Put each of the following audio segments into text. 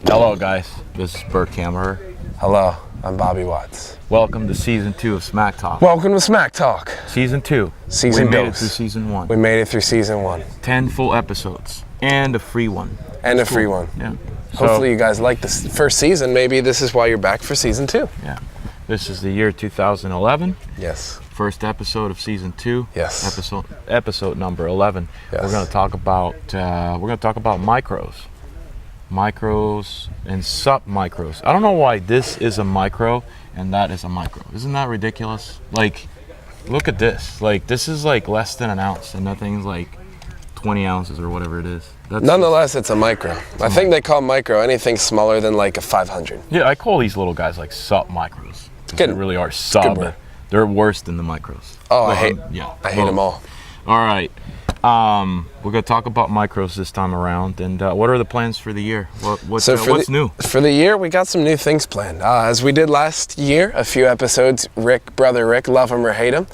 Hello guys, this is Bert Bobby. Hello, I'm Bobby Watts. Welcome to season 2 of SmackTalk. Welcome to SmackTalk. Season 2. Season We made it dose. through season 1. We made it through season 1. 10 full episodes and a free one. And a free one. Yeah. Hopefully you guys like this first season. Maybe this is why you're back for season 2. Yeah. This is the year 2011. Yes. First episode of season 2. Yes. Episode number 11. Yes. We're going to talk about micros and sub-micros. I don't know why this is a micro and that is a micro. Isn't that ridiculous? Like, look at this. Like, this is like less than an ounce and nothing's like 20 ounces or whatever it is. Nonetheless, it's a micro. I think they call micro anything smaller than like a 500. Yeah, I call these little guys like sub-micros. Good. They really are sub. They're worse than the micros. Oh, I hate them all. All right. We're going to talk about micros this time around. And what are the plans for the year? What's new? For the year, we got some new things planned. As we did last year, a few episodes, Brother Rick, love him or hate him.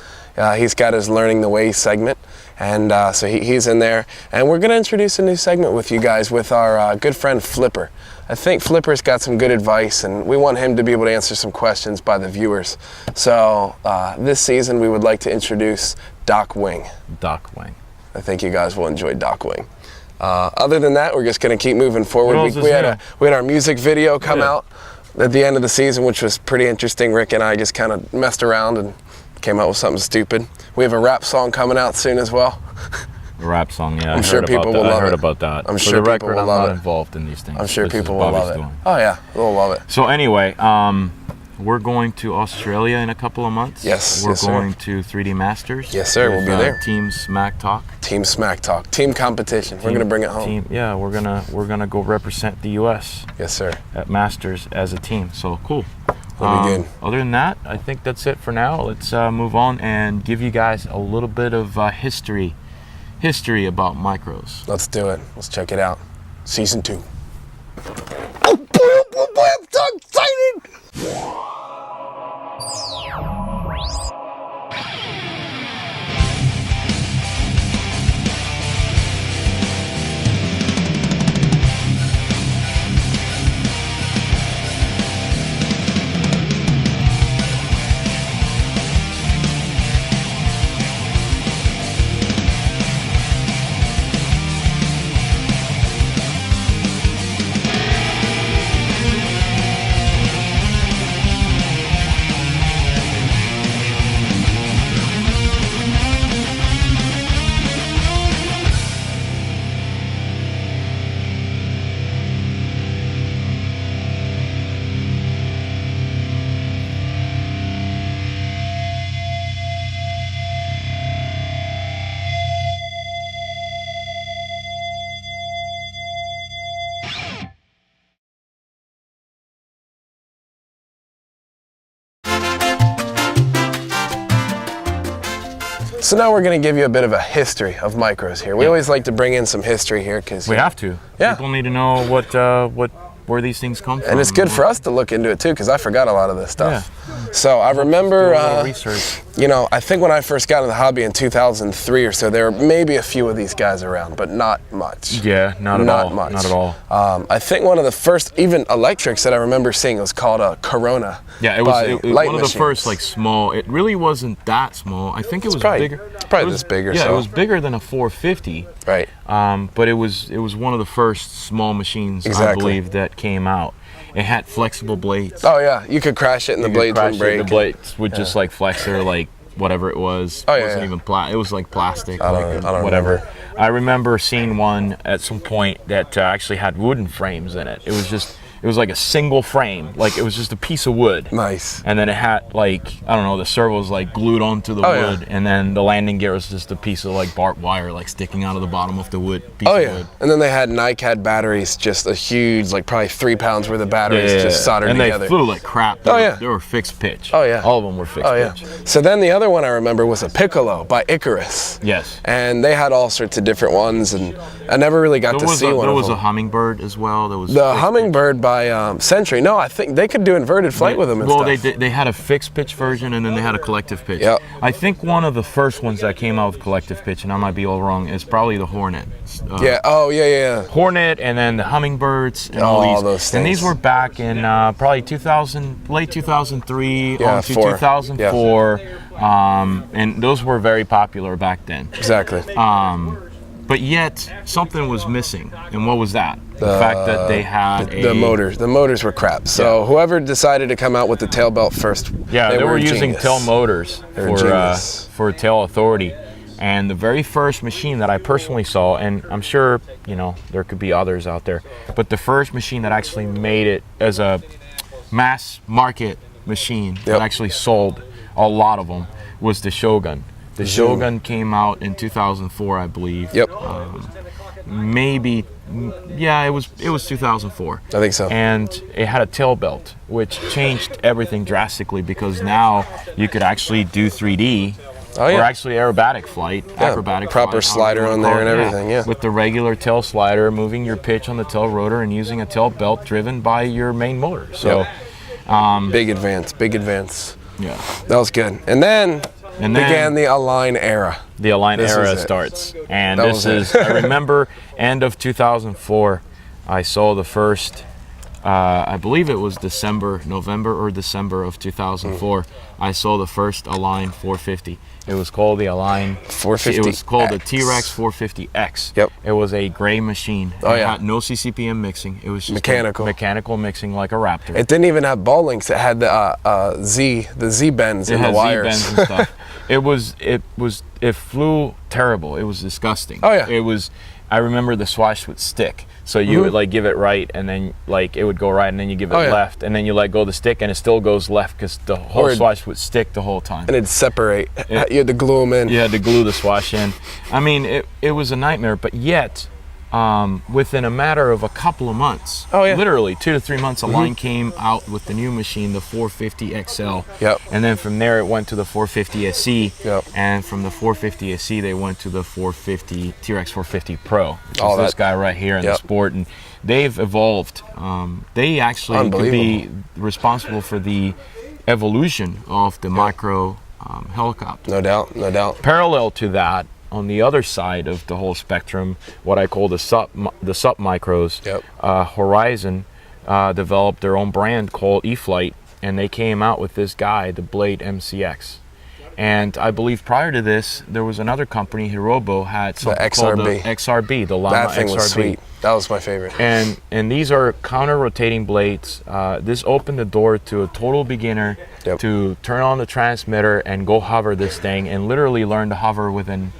He's got his Learning the Ways segment. And so he's in there. And we're going to introduce a new segment with you guys with our good friend Flipper. I think Flipper's got some good advice, and we want him to be able to answer some questions by the viewers. So this season, we would like to introduce Doc Wing. Doc Wing. I think you guys will enjoy Doc Wing. Other than that, we're just going to keep moving forward. We had our music video come out at the end of the season, which was pretty interesting. Rick and I just kind of messed around and came out with something stupid. We have a rap song coming out soon as well. A rap song, yeah. I'm sure people will love it. I heard about that. I'm sure people will love it. I'm not involved in these things. I'm sure people will love it. Oh yeah, they'll love it. So anyway, we're going to Australia in a couple of months. Yes, we're going to 3D Masters. Yes, sir. We'll be there. Team SmackTalk. Team SmackTalk. Team competition. We're gonna bring it home. We're gonna go represent the U.S. Yes, sir. At Masters as a team. So cool. That'll be good. Other than that, I think that's it for now. Let's move on and give you guys a little bit of history about micros. Let's do it. Let's check it out. Season 2. Oh boy, I'm so excited! So now we're going to give you a bit of a history of micros here. We always like to bring in some history here because we have to. Yeah. People need to know where these things come from. And it's good for us to look into it too because I forgot a lot of this stuff. Yeah. So I remember, research. I think when I first got into the hobby in 2003 or so, there were maybe a few of these guys around, but not much. Yeah, not at all. I think one of the first even electrics that I remember seeing was called a Corona. Yeah, it was one of the first like small. It really wasn't that small. I think it was bigger. It's probably this bigger. Yeah, it was bigger than a 450. Right. But it was one of the first small machines, I believe, that came out. It had flexible blades. Oh yeah, you could crash it and the blades would break. The blades would just like flex or like whatever it was. Oh, it wasn't even it was like plastic. I don't whatever. Remember. I remember seeing one at some point that actually had wooden frames in it. It was like a single frame, like it was just a piece of wood. Nice. And then it had like, I don't know, the servos like glued onto the wood, and then the landing gear was just a piece of like barbed wire like sticking out of the bottom of the wood. Piece of wood. And then they had NiCad batteries, just a huge, like probably 3 pounds worth of batteries just soldered together. And they flew like crap. They were fixed pitch. Oh yeah. All of them were fixed pitch. So then the other one I remember was a Piccolo by Icarus. Yes. And they had all sorts of different ones, and I never really got to see one of them. There was a Hummingbird as well. There was the Hummingbird by Century. No, I think they could do inverted flight with them and well, stuff. they had a fixed pitch version, and then they had a collective pitch. Yep. I think one of the first ones that came out with collective pitch, and I might be all wrong, is probably the Hornet. Yeah. Oh, yeah. Hornet, and then the Hummingbirds, and all these. Those things. And these were back in probably late 2003 on to 4. 2004, and those were very popular back then. Exactly. But yet something was missing, and what was that? The fact that they had the motors. The motors were crap. So whoever decided to come out with the tail belt first, they were using genius. tail motors for tail authority. And the very first machine that I personally saw, and I'm sure there could be others out there, but the first machine that actually made it as a mass market machine that actually sold a lot of them was the Shogun. The Shogun came out in 2004, I believe. Yep. Maybe, it was 2004. I think so. And it had a tail belt, which changed everything drastically because now you could actually do 3D. Or actually aerobatic flight, acrobatic proper flight, slider on there and everything, with the regular tail slider, moving your pitch on the tail rotor and using a tail belt driven by your main motor. So, big advance. Yeah, that was good. And then began the Align era. The Align era starts, and this is I remember end of 2004. I saw the first. I believe it was November or December of 2004. I saw the first Align 450. It was called the Align 450. It was called the T-Rex 450 X. Yep. It was a gray machine. It had no CCPM mixing. It was just mechanical mixing like a Raptor. It didn't even have ball links. It had the Z bends in the wires. Z bends and stuff. It flew terrible. It was disgusting. Oh yeah. It was. I remember the swash would stick. So you would give it right, and then it would go right, and then you give it left, and then you let go of the stick, and it still goes left because the whole swash would stick the whole time. And it'd separate. You had to glue them in. You had to glue the swash in. I mean, it was a nightmare, but yet, within a matter of a couple of months, literally 2 to 3 months, Align came out with the new machine, the 450 XL. Yep. And then from there, it went to the 450 SE. Yep. And from the 450 SE, they went to the 450 T-Rex 450 Pro. All this guy right here in the sport, and they've evolved. They actually could be responsible for the evolution of the micro helicopter. No doubt. Parallel to that, on the other side of the whole spectrum, what I call the sub micros, Horizon developed their own brand called E-Flight, and they came out with this guy, the Blade MCX. And I believe prior to this, there was another company, Hirobo, had something called the XRB, the Llama XRB. That thing was sweet. That was my favorite. And these are counter-rotating blades. This opened the door to a total beginner to turn on the transmitter and go hover this thing and literally learn to hover within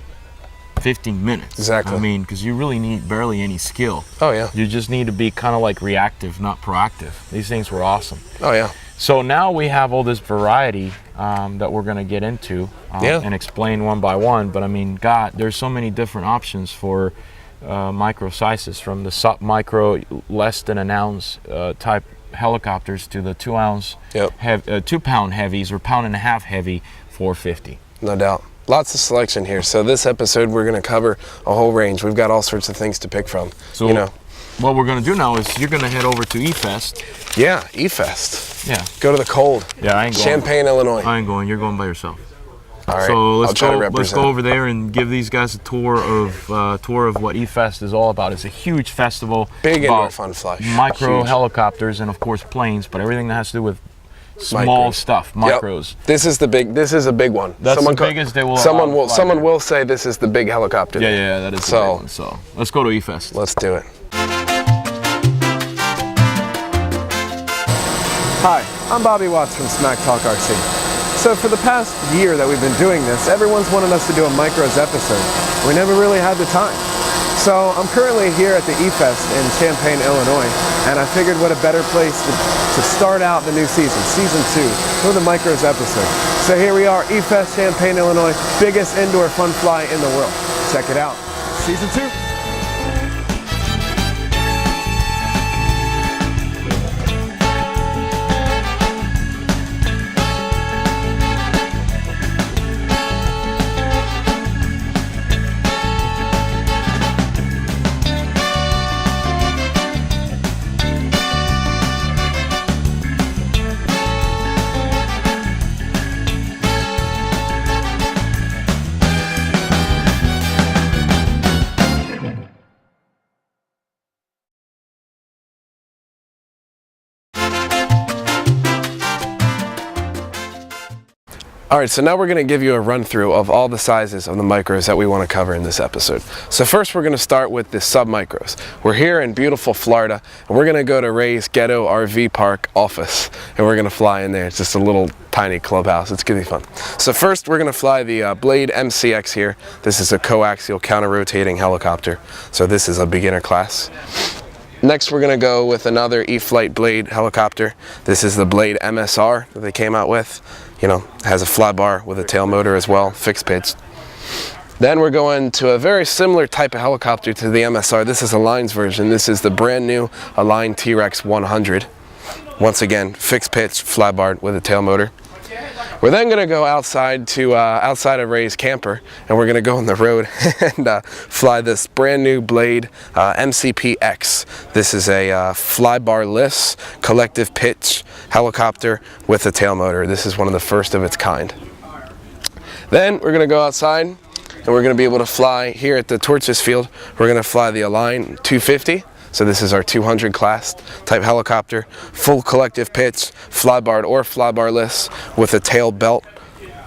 15 minutes. Exactly. I mean, because you really need barely any skill. Oh, yeah. You just need to be kind of like reactive, not proactive. These things were awesome. Oh, yeah. So now we have all this variety that we're going to get into and explain one by one. But I mean, God, there's so many different options for micro sizes, from the sub-micro, less than an ounce type helicopters to the 2 ounce, 2 pound heavies or pound and a half heavy 450. No doubt. Lots of selection here. So this episode, we're going to cover a whole range. We've got all sorts of things to pick from. So what we're going to do now is you're going to head over to E-Fest. Yeah, E-Fest. Yeah. Go to the cold. Yeah, I ain't going. Champaign, Illinois. I ain't going. You're going by yourself. All right. So I'll try to represent. Let's go over there and give these guys a tour of what E-Fest is all about. It's a huge festival. Big indoor fun fly. Micro helicopters and of course planes, but everything that has to do with small stuff, micros. Yep. This is a big one. That's the biggest they will. Someone will say this is the big helicopter. Yeah, that is the big one. So let's go to E-Fest. Let's do it. Hi, I'm Bobby Watts from SmackTalk RC. So for the past year that we've been doing this, everyone's wanted us to do a micros episode. We never really had the time. So I'm currently here at the E-Fest in Champaign, Illinois, and I figured what a better place to start out the new season, Season 2, with a micros episode. So here we are, E-Fest, Champaign, Illinois, biggest indoor fun fly in the world. Check it out, Season 2. All right, so now we're going to give you a run through of all the sizes of the micros that we want to cover in this episode. So first we're going to start with the sub-micros. We're here in beautiful Florida, and we're going to go to Ray's Ghetto RV Park office, and we're going to fly in there. It's just a little tiny clubhouse. It's going to be fun. So first we're going to fly the Blade MCX here. This is a coaxial counter-rotating helicopter. So this is a beginner class. Next we're going to go with another E-Flight Blade helicopter. This is the Blade MSR that they came out with. You know, has a fly bar with a tail motor as well, fixed pitch. Then we're going to a very similar type of helicopter to the MSR. This is Align's version. This is the brand new Align T-Rex 100. Once again, fixed pitch, fly bar with a tail motor. We're then going to go outside to outside of Ray's camper, and we're going to go on the road and fly this brand new Blade MCP X. This is a flybarless collective pitch helicopter with a tail motor. This is one of the first of its kind. Then we're going to go outside, and we're going to be able to fly here at the Torches field. We're going to fly the Align 250. So this is our 200 class type helicopter, full collective pitch, flybarred or flybarless with a tail belt.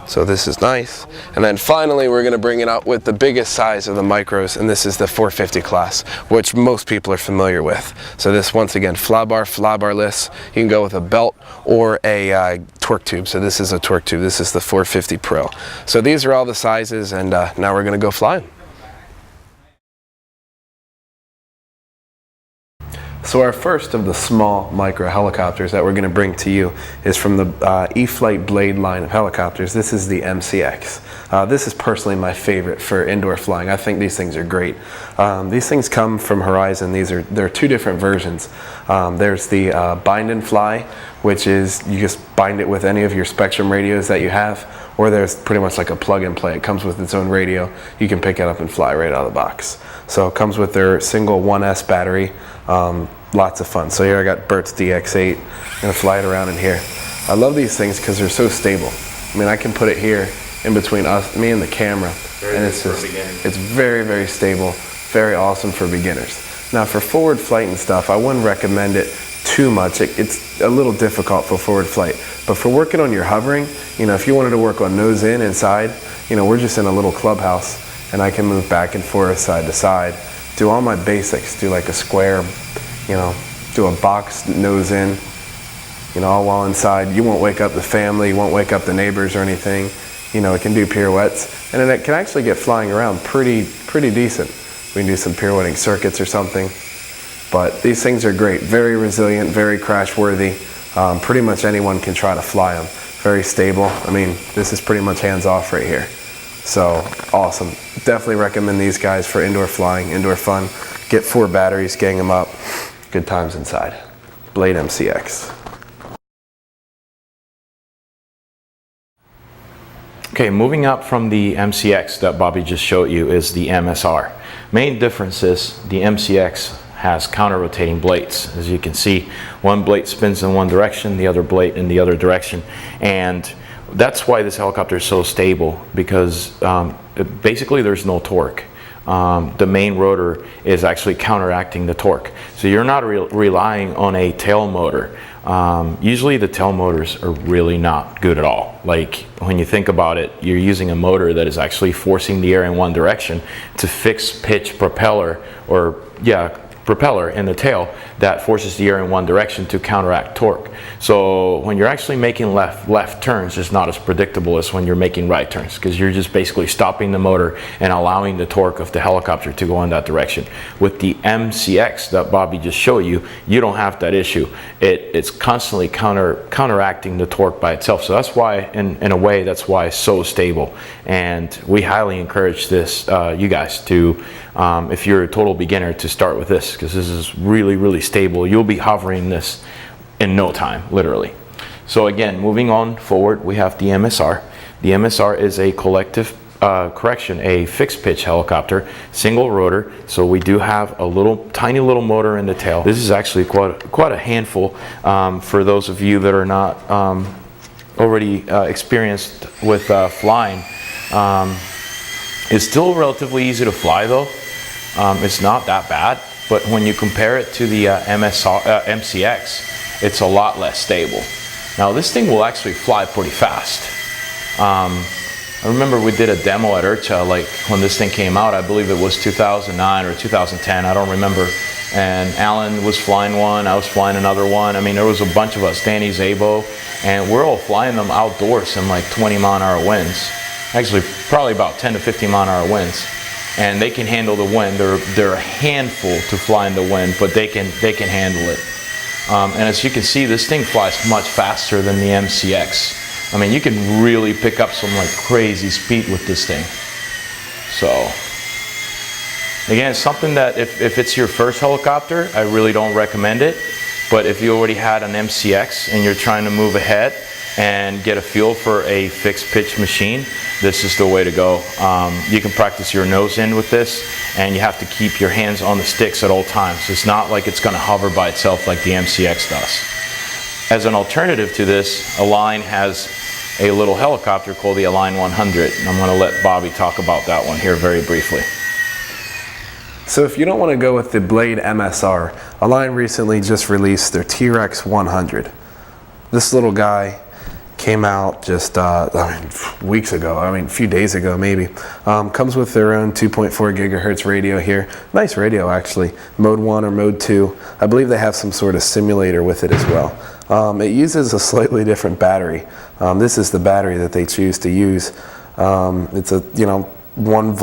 So this is nice. And then finally we're going to bring it out with the biggest size of the micros, and this is the 450 class, which most people are familiar with. So this, once again, flybar, flybarless. You can go with a belt or a torque tube. So this is a torque tube. This is the 450 Pro. So these are all the sizes, and now we're going to go flying. So our first of the small micro helicopters that we're going to bring to you is from the E-Flight Blade line of helicopters. This is the MCX. This is personally my favorite for indoor flying. I think these things are great. These things come from Horizon. There are two different versions. There's the bind and fly, which is you just bind it with any of your Spectrum radios that you have, or there's pretty much like a plug and play. It comes with its own radio. You can pick it up and fly right out of the box. So it comes with their single 1S battery. Lots of fun. So here I got Bert's DX8. I'm gonna fly it around in here. I love these things because they're so stable. I mean, I can put it here in between me and the camera, and it's very, very stable, very awesome for beginners. Now for forward flight and stuff, I wouldn't recommend it too much. It's a little difficult for forward flight, but for working on your hovering, you know, if you wanted to work on nose in and side, you know, we're just in a little clubhouse, and I can move back and forth, side to side, do all my basics, do like a square, you know, do a box nose in, you know, all while inside. You won't wake up the family, you won't wake up the neighbors or anything. You know, it can do pirouettes, and then it can actually get flying around pretty decent. We can do some pirouetting circuits or something. But these things are great, very resilient, very crash worthy. Pretty much anyone can try to fly them. Very stable. I mean, this is pretty much hands off right here. So awesome. Definitely recommend these guys for indoor flying, indoor fun. Get 4 batteries, gang them up. Good times inside. Blade MCX. Okay, moving up from the MCX that Bobby just showed you is the MSR. Main difference is the MCX has counter-rotating blades. As you can see, one blade spins in one direction, the other blade in the other direction. And that's why this helicopter is so stable, because basically there's no torque. The main rotor is actually counteracting the torque. So you're not relying on a tail motor. Usually the tail motors are really not good at all. Like when you think about it, you're using a motor that is actually forcing the air in one direction to fix pitch propeller, or propeller in the tail that forces the air in one direction to counteract torque. So when you're actually making left turns, it's not as predictable as when you're making right turns, because you're just basically stopping the motor and allowing the torque of the helicopter to go in that direction. With the MCX that Bobby just showed you, you don't have that issue. It's constantly counteracting the torque by itself. So that's why, in a way, that's why it's so stable. And we highly encourage this, you guys, to if you're a total beginner, to start with this, because this is really stable. You'll be hovering this in no time, literally. So again, moving on forward, we have the MSR. The MSR is a collective a fixed pitch helicopter, single rotor. So we do have a tiny little motor in the tail. This is actually quite a handful for those of you that are not already experienced with flying. It's still relatively easy to fly though. It's not that bad, but when you compare it to the MCX, it's a lot less stable. Now this thing will actually fly pretty fast. I remember we did a demo at IRCHA, like when this thing came out. I believe it was 2009 or 2010, I don't remember. And Alan was flying one, I was flying another one. I mean, there was a bunch of us, Danny Zabo, and we're all flying them outdoors in like 20 mile an hour winds. Actually, probably about 10 to 15 mile an hour winds. And they can handle the wind. They're a handful to fly in the wind, but they can handle it. And as you can see, this thing flies much faster than the MCX. I mean, you can really pick up some like crazy speed with this thing. So, again, it's something that if it's your first helicopter, I really don't recommend it. But if you already had an MCX and you're trying to move ahead and get a feel for a fixed pitch machine, this is the way to go. You can practice your nose in with this, and you have to keep your hands on the sticks at all times. It's not like it's going to hover by itself like the MCX does. As an alternative to this, Align has a little helicopter called the Align 100, and I'm going to let Bobby talk about that one here very briefly. So if you don't want to go with the Blade MSR, Align recently just released their T-Rex 100. This little guy came out just weeks ago, a few days ago maybe. Comes with their own 2.4 gigahertz radio here. Nice radio actually, mode 1 or mode 2. I believe they have some sort of simulator with it as well. It uses a slightly different battery. This is the battery that they choose to use. It's a 1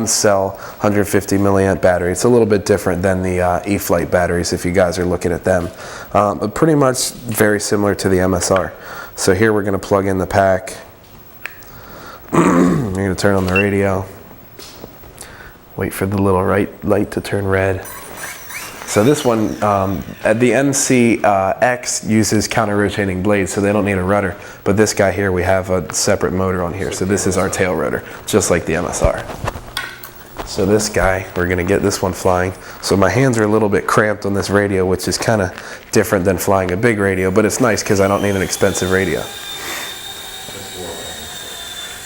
cell 150 milliamp battery. It's a little bit different than the E-flite batteries if you guys are looking at them, but pretty much very similar to the MSR. So here we're going to plug in the pack. We're going to turn on the radio, wait for the little light to turn red. So this one, the MCP X uses counter-rotating blades, so they don't need a rudder. But this guy here, we have a separate motor on here. So this is our tail rotor, just like the MSR. So this guy, we're going to get this one flying. So my hands are a little bit cramped on this radio, which is kind of different than flying a big radio, but it's nice because I don't need an expensive radio.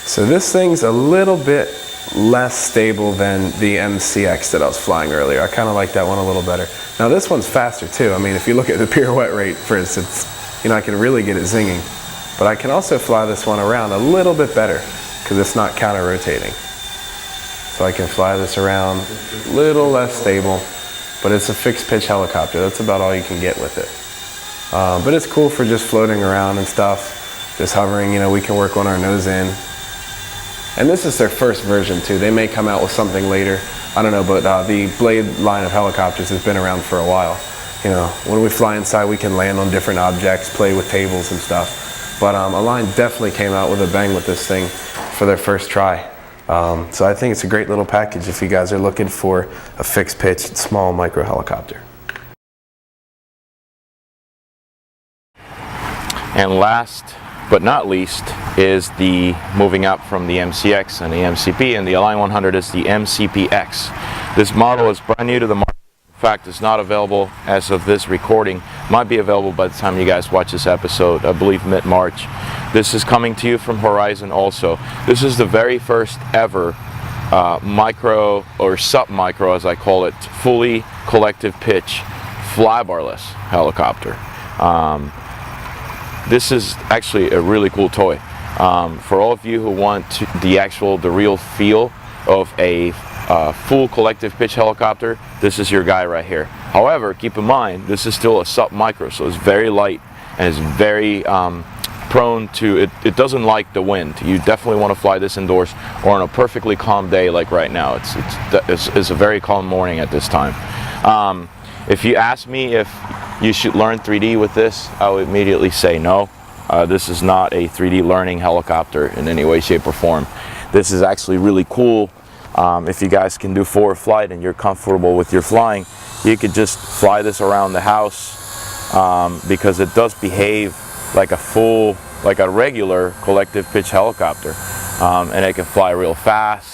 So this thing's a little bit less stable than the MCX that I was flying earlier. I kind of like that one a little better. Now this one's faster too. I mean, if you look at the pirouette rate, for instance, I can really get it zinging. But I can also fly this one around a little bit better because it's not counter-rotating. So I can fly this around a little less stable, but it's a fixed pitch helicopter. That's about all you can get with it. But it's cool for just floating around and stuff, just hovering. We can work on our nose in. And this is their first version too. They may come out with something later. I don't know, but the Blade line of helicopters has been around for a while. When we fly inside, we can land on different objects, play with tables and stuff. But Align definitely came out with a bang with this thing for their first try. So I think it's a great little package if you guys are looking for a fixed pitch, small micro helicopter. And last but not least is the moving up from the MCX and the MCP, and the Align 100 is the MCP X. This model is brand new to the market. In fact, it's not available as of this recording. Might be available by the time you guys watch this episode, I believe mid-March. This is coming to you from Horizon also. This is the very first ever micro or sub-micro, as I call it, fully collective pitch flybarless helicopter. This is actually a really cool toy. For all of you who want the real feel of a full collective pitch helicopter, this is your guy right here. However, keep in mind, this is still a sub-micro, so it's very light and it's very prone to, it doesn't like the wind. You definitely want to fly this indoors or on a perfectly calm day like right now. It's a very calm morning at this time. If you ask me if you should learn 3D with this, I would immediately say no. This is not a 3D learning helicopter in any way, shape, or form. This is actually really cool. If you guys can do forward flight and you're comfortable with your flying, you could just fly this around the house because it does behave like a regular collective pitch helicopter, and it can fly real fast.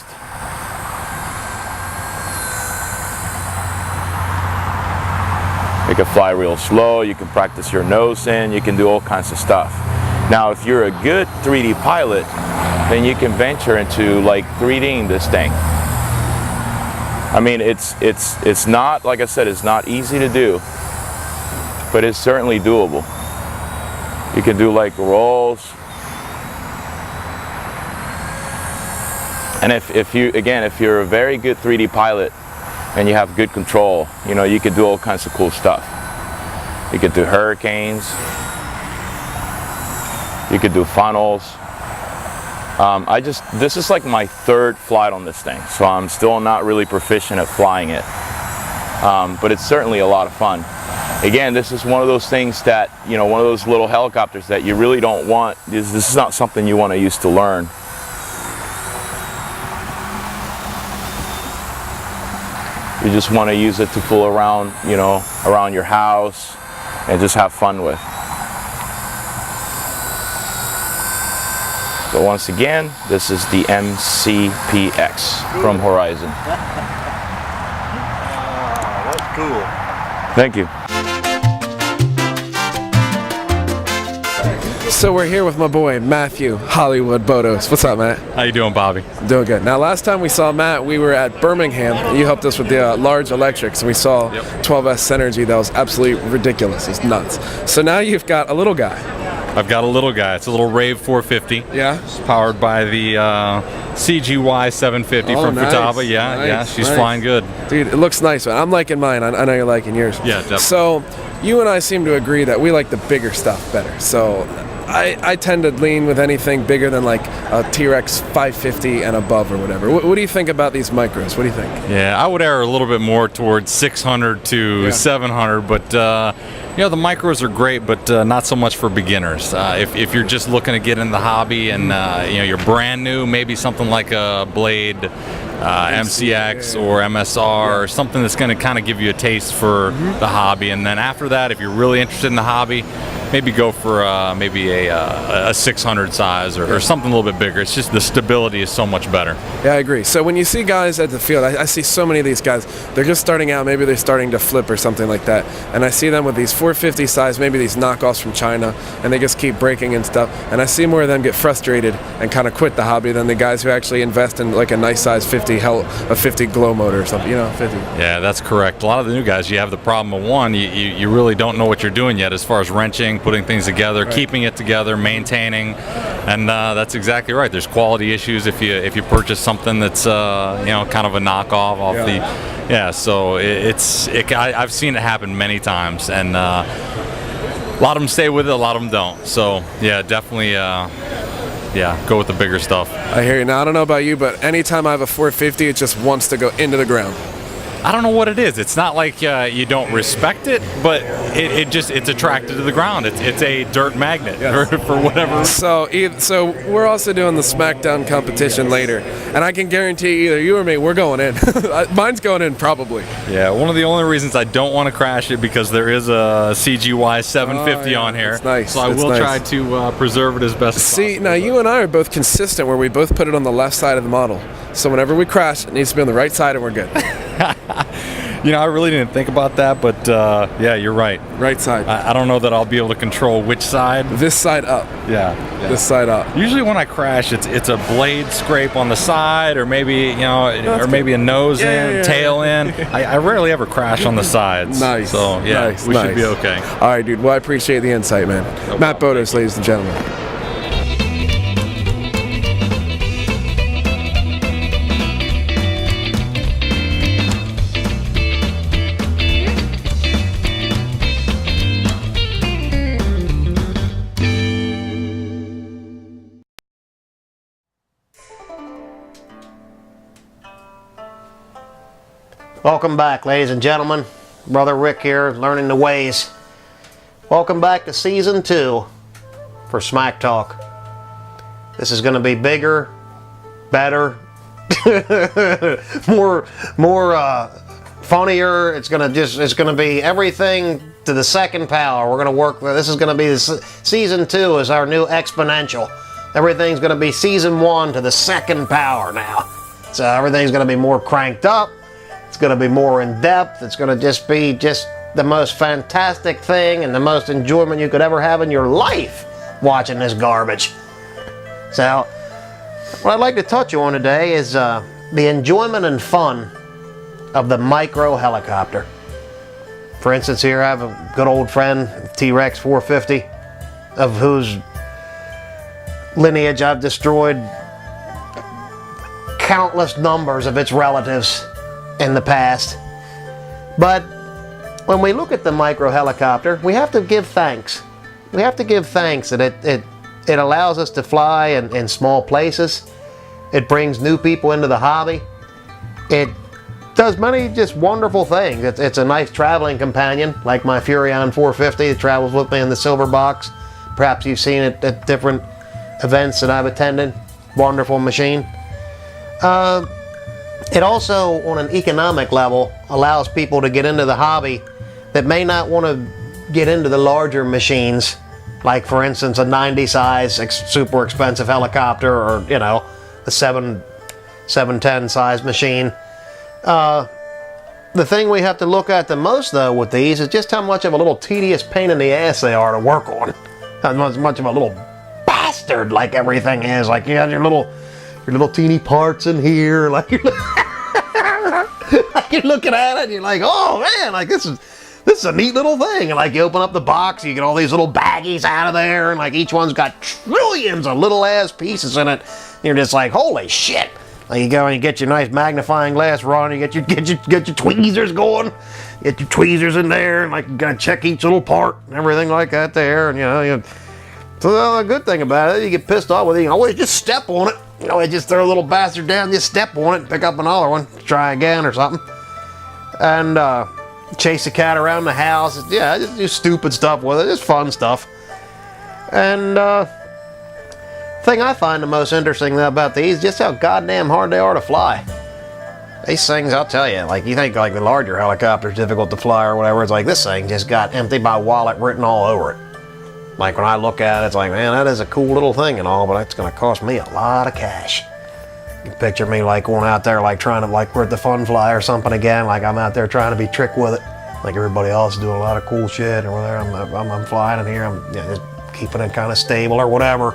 You can fly real slow, you can practice your nose in, you can do all kinds of stuff. Now if you're a good 3D pilot, then you can venture into like 3Ding this thing. I mean, it's not, like I said, it's not easy to do, but it's certainly doable. You can do like rolls, And if you're a very good 3D pilot and you have good control, you know, you could do all kinds of cool stuff. You could do hurricanes, you could do funnels. This is like my third flight on this thing, so I'm still not really proficient at flying it. But it's certainly a lot of fun. Again, this is one of those things that, you know, one of those little helicopters that you really don't want. This is not something you want to use to learn. You just want to use it to fool around, you know, around your house and just have fun with. So once again, this is the MCP X from Horizon. That's cool. Thank you. So we're here with my boy Matthew Hollywood Botos. What's up, Matt? How you doing, Bobby? Doing good. Now, last time we saw Matt, we were at Birmingham. You helped us with the large electrics, and we saw 12S Synergy. That was absolutely ridiculous. It's nuts. So now you've got a little guy. I've got a little guy. It's a little Rave 450. Yeah. It's powered by the CGY 750 from nice. Futaba. Yeah, she's flying good. Dude, it looks nice, man. I'm liking mine. I know you're liking yours. Yeah, definitely. So you and I seem to agree that we like the bigger stuff better. So I tend to lean with anything bigger than like a T-Rex 550 and above or whatever. What do you think about these micros? What do you think? Yeah, I would err a little bit more towards 600 to 700, but you know, the micros are great, but not so much for beginners. If you're just looking to get in the hobby and you know, you're brand new, maybe something like a Blade MCX or MSR or something that's going to kind of give you a taste for the hobby. And then after that, if you're really interested in the hobby, maybe go for maybe a 600 size or something a little bit bigger. It's just the stability is so much better. Yeah, I agree. So when you see guys at the field, I see so many of these guys, they're just starting out, maybe they're starting to flip or something like that, and I see them with these 450 size, maybe these knockoffs from China, and they just keep breaking and stuff, and I see more of them get frustrated and kind of quit the hobby than the guys who actually invest in like a nice size 50 glow motor or something, you know, 50. Yeah, that's correct. A lot of the new guys, you have the problem of one, you really don't know what you're doing yet as far as wrenching, putting things together, keeping it together, maintaining, and that's exactly right. There's quality issues if you purchase something that's you know, kind of a knockoff off so I've seen it happen many times, and a lot of them stay with it, a lot of them don't. So yeah, definitely go with the bigger stuff. I hear you. Now I don't know about you, but anytime I have a 450, it just wants to go into the ground. I don't know what it is. It's not like you don't respect it, but it's attracted to the ground. It's a dirt magnet for whatever. So we're also doing the SmackDown competition later, and I can guarantee either you or me, we're going in. Mine's going in probably. Yeah, one of the only reasons I don't want to crash it because there is a CGY 750 on here. That's nice. So I will try to preserve it as best as possible. See, now you and I are both consistent where we both put it on the left side of the model. So whenever we crash, it needs to be on the right side and we're good. You know, I really didn't think about that, but yeah, you're right. Right side. I don't know that I'll be able to control which side. This side up. Yeah. This side up. Usually when I crash, it's a blade scrape on the side, or maybe, you know, or maybe a nose tail in. I rarely ever crash on the sides. Nice. So yeah, we should be okay. All right, dude. Well, I appreciate the insight, man. Matt Botos, ladies and gentlemen. Welcome back, ladies and gentlemen. Brother Rick here, learning the ways. Welcome back to Season 2 for SmackTalk. This is going to be bigger, better, more funnier. It's going to be everything to the second power. We're going to work. This is going to be Season 2 is our new exponential. Everything's going to be Season 1 to the second power now. So everything's going to be more cranked up. It's going to be more in depth. It's going to just be the most fantastic thing and the most enjoyment you could ever have in your life watching this garbage. So, what I'd like to touch on today is the enjoyment and fun of the micro helicopter. For instance, here I have a good old friend, T-Rex 450, of whose lineage I've destroyed countless numbers of its relatives in the past. But when we look at the micro helicopter, we have to give thanks. We have to give thanks that it allows us to fly in small places. It brings new people into the hobby. It does many just wonderful things. It's a nice traveling companion, like my Furion 450 that travels with me in the silver box. Perhaps you've seen it at different events that I've attended. Wonderful machine. It also, on an economic level, allows people to get into the hobby that may not want to get into the larger machines, like for instance a 90 size super expensive helicopter, or you know, a 710 size machine. The thing we have to look at the most though with these is just how much of a little tedious pain in the ass they are to work on. How much of a little bastard like everything is. Like you have your little teeny parts in here, like you're, like you're looking at it and you're like, oh man, like this is a neat little thing. And like you open up the box, you get all these little baggies out of there, and like each one's got trillions of little ass pieces in it. And you're just like, holy shit. Like you go and you get your nice magnifying glass run, you get your tweezers going, get your tweezers in there, and like you gotta check each little part and everything like that there, and you know, so the good thing about it, you get pissed off with it, you can always just step on it. You know, just throw a little bastard down, just step on it, and pick up another one, try again or something. And chase the cat around the house. Yeah, just do stupid stuff with it, just fun stuff. And thing I find the most interesting about these is just how goddamn hard they are to fly. These things, I'll tell you, like you think like the larger helicopter's difficult to fly or whatever, it's like this thing just got empty my wallet written all over it. Like when I look at it, it's like, man, that is a cool little thing and all, but it's gonna cost me a lot of cash. You can picture me like going out there like trying to, like we're at the Fun Fly or something again, like I'm out there trying to be trick with it. Like everybody else is doing a lot of cool shit, or whether I'm flying in here, I'm just keeping it kind of stable or whatever.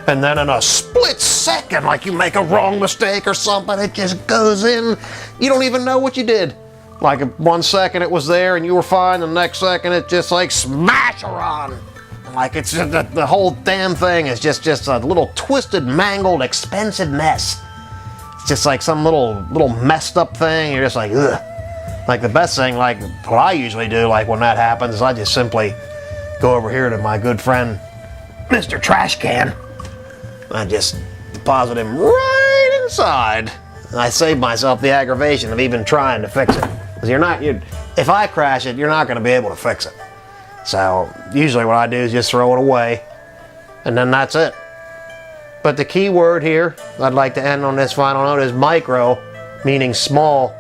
And then in a split second, like you make a wrong mistake or something, it just goes in. You don't even know what you did. Like 1 second it was there and you were fine, the next second it just like smash around. Like it's just, the whole damn thing is just a little twisted, mangled, expensive mess. It's just like some little messed up thing. You're just like, ugh. Like the best thing, like what I usually do, like when that happens, is I just simply go over here to my good friend, Mr. Trash Can. I just deposit him right inside. And I save myself the aggravation of even trying to fix it. Because if I crash it, you're not going to be able to fix it. So usually what I do is just throw it away, and then that's it. But the key word here, I'd like to end on this final note, is micro, meaning small,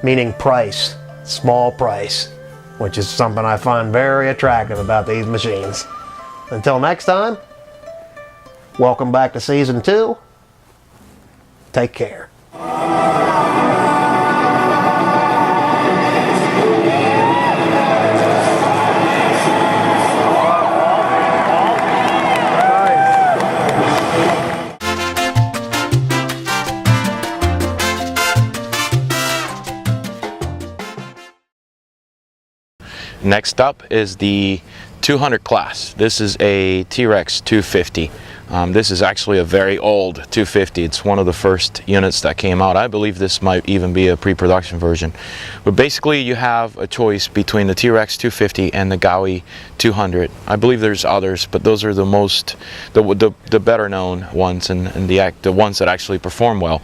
meaning price. Small price, which is something I find very attractive about these machines. Until next time, welcome back to Season 2. Take care. Next up is the 200 class. This is a T-Rex 250. This is actually a very old 250. It's one of the first units that came out. I believe this might even be a pre-production version. But basically you have a choice between the T-Rex 250 and the Gaui 200. I believe there's others, but those are the better known ones and the ones that actually perform well.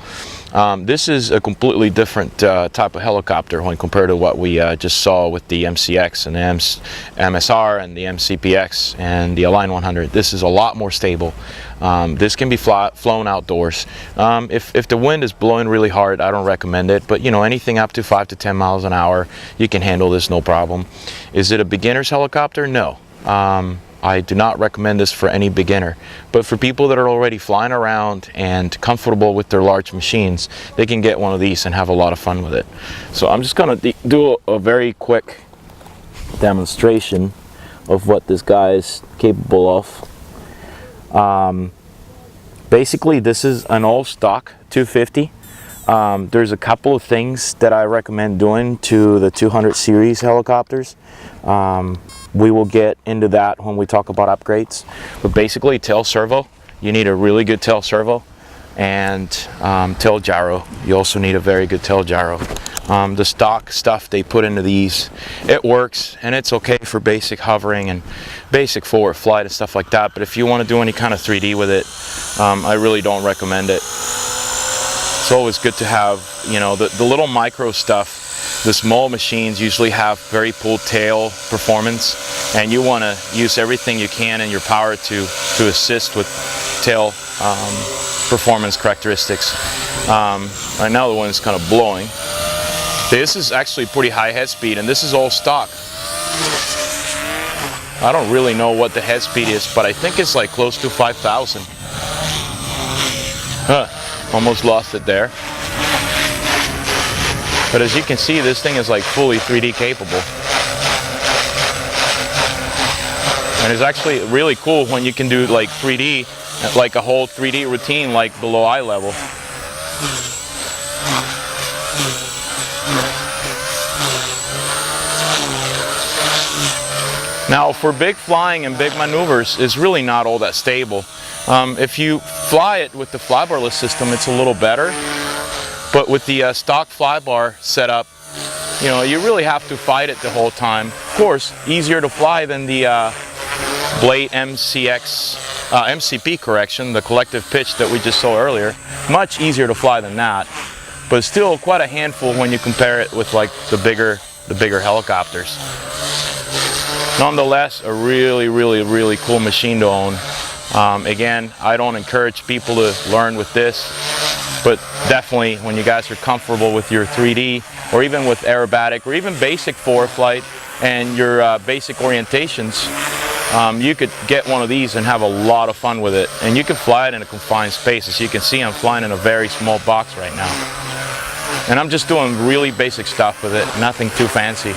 This is a completely different type of helicopter when compared to what we just saw with the MCX and the MSR and the MCP X and the Align 100. This is a lot more stable. This can be flown outdoors. If the wind is blowing really hard, I don't recommend it, but you know, anything up to 5 to 10 miles an hour, you can handle this no problem. Is it a beginner's helicopter? No. I do not recommend this for any beginner, but for people that are already flying around and comfortable with their large machines, they can get one of these and have a lot of fun with it. So I'm just going to do a very quick demonstration of what this guy is capable of. Basically, this is an all-stock 250. There's a couple of things that I recommend doing to the 200 series helicopters. We will get into that when we talk about upgrades. But basically, tail servo, you need a really good tail servo. and tail gyro. You also need a very good tail gyro. The stock stuff they put into these, it works and it's okay for basic hovering and basic forward flight and stuff like that, but if you want to do any kind of 3D with it, I really don't recommend it. It's always good to have, you know, the little micro stuff. The small machines usually have very pulled tail performance, and you want to use everything you can in your power to assist with tail performance characteristics. Right now the one is kind of blowing. This is actually pretty high head speed, and this is all stock. I don't really know what the head speed is, but I think it's like close to 5,000. Almost lost it there. But as you can see, this thing is like fully 3D capable. And it's actually really cool when you can do like 3D, like a whole 3D routine like below eye level. Now for big flying and big maneuvers, it's really not all that stable. If you fly it with the flybarless system, it's a little better. But with the stock flybar setup, you know, you really have to fight it the whole time. Of course, easier to fly than the Blade MCP correction, the collective pitch that we just saw earlier. Much easier to fly than that, but still quite a handful when you compare it with like the bigger helicopters. Nonetheless, a really cool machine to own. Again, I don't encourage people to learn with this, but definitely when you guys are comfortable with your 3D, or even with aerobatic, or even basic forward flight and your basic orientations, you could get one of these and have a lot of fun with it. And you can fly it in a confined space. As you can see, I'm flying in a very small box right now. And I'm just doing really basic stuff with it, nothing too fancy.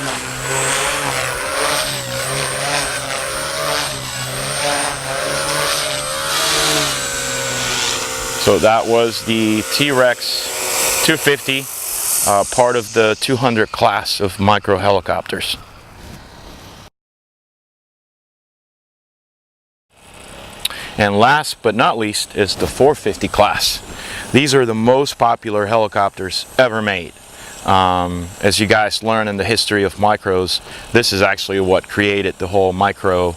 So that was the T-Rex 250, part of the 200 class of micro helicopters. And last but not least is the 450 class. These are the most popular helicopters ever made. As you guys learn in the history of micros, this is actually what created the whole micro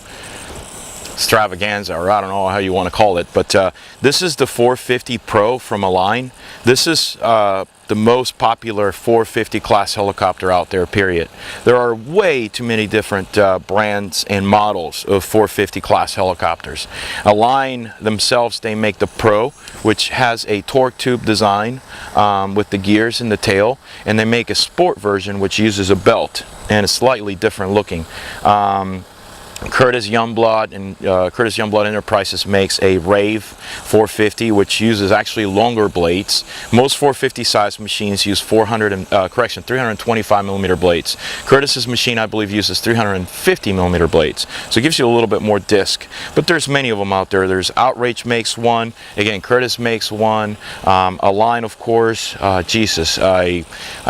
extravaganza, or I don't know how you want to call it, but this is the 450 Pro from Align. This is the most popular 450 class helicopter out there, period. There are way too many different brands and models of 450 class helicopters. Align themselves, they make the Pro, which has a torque tube design with the gears in the tail, and they make a sport version which uses a belt and is slightly different looking. Curtis Youngblood and Curtis Youngblood Enterprises makes a Rave 450, which uses actually longer blades. Most 450 size machines use 325 millimeter blades. Curtis's machine, I believe, uses 350 millimeter blades, so it gives you a little bit more disc. But there's many of them out there. There's Outrage makes one. Again, Curtis makes one. Align, of course. Jesus, I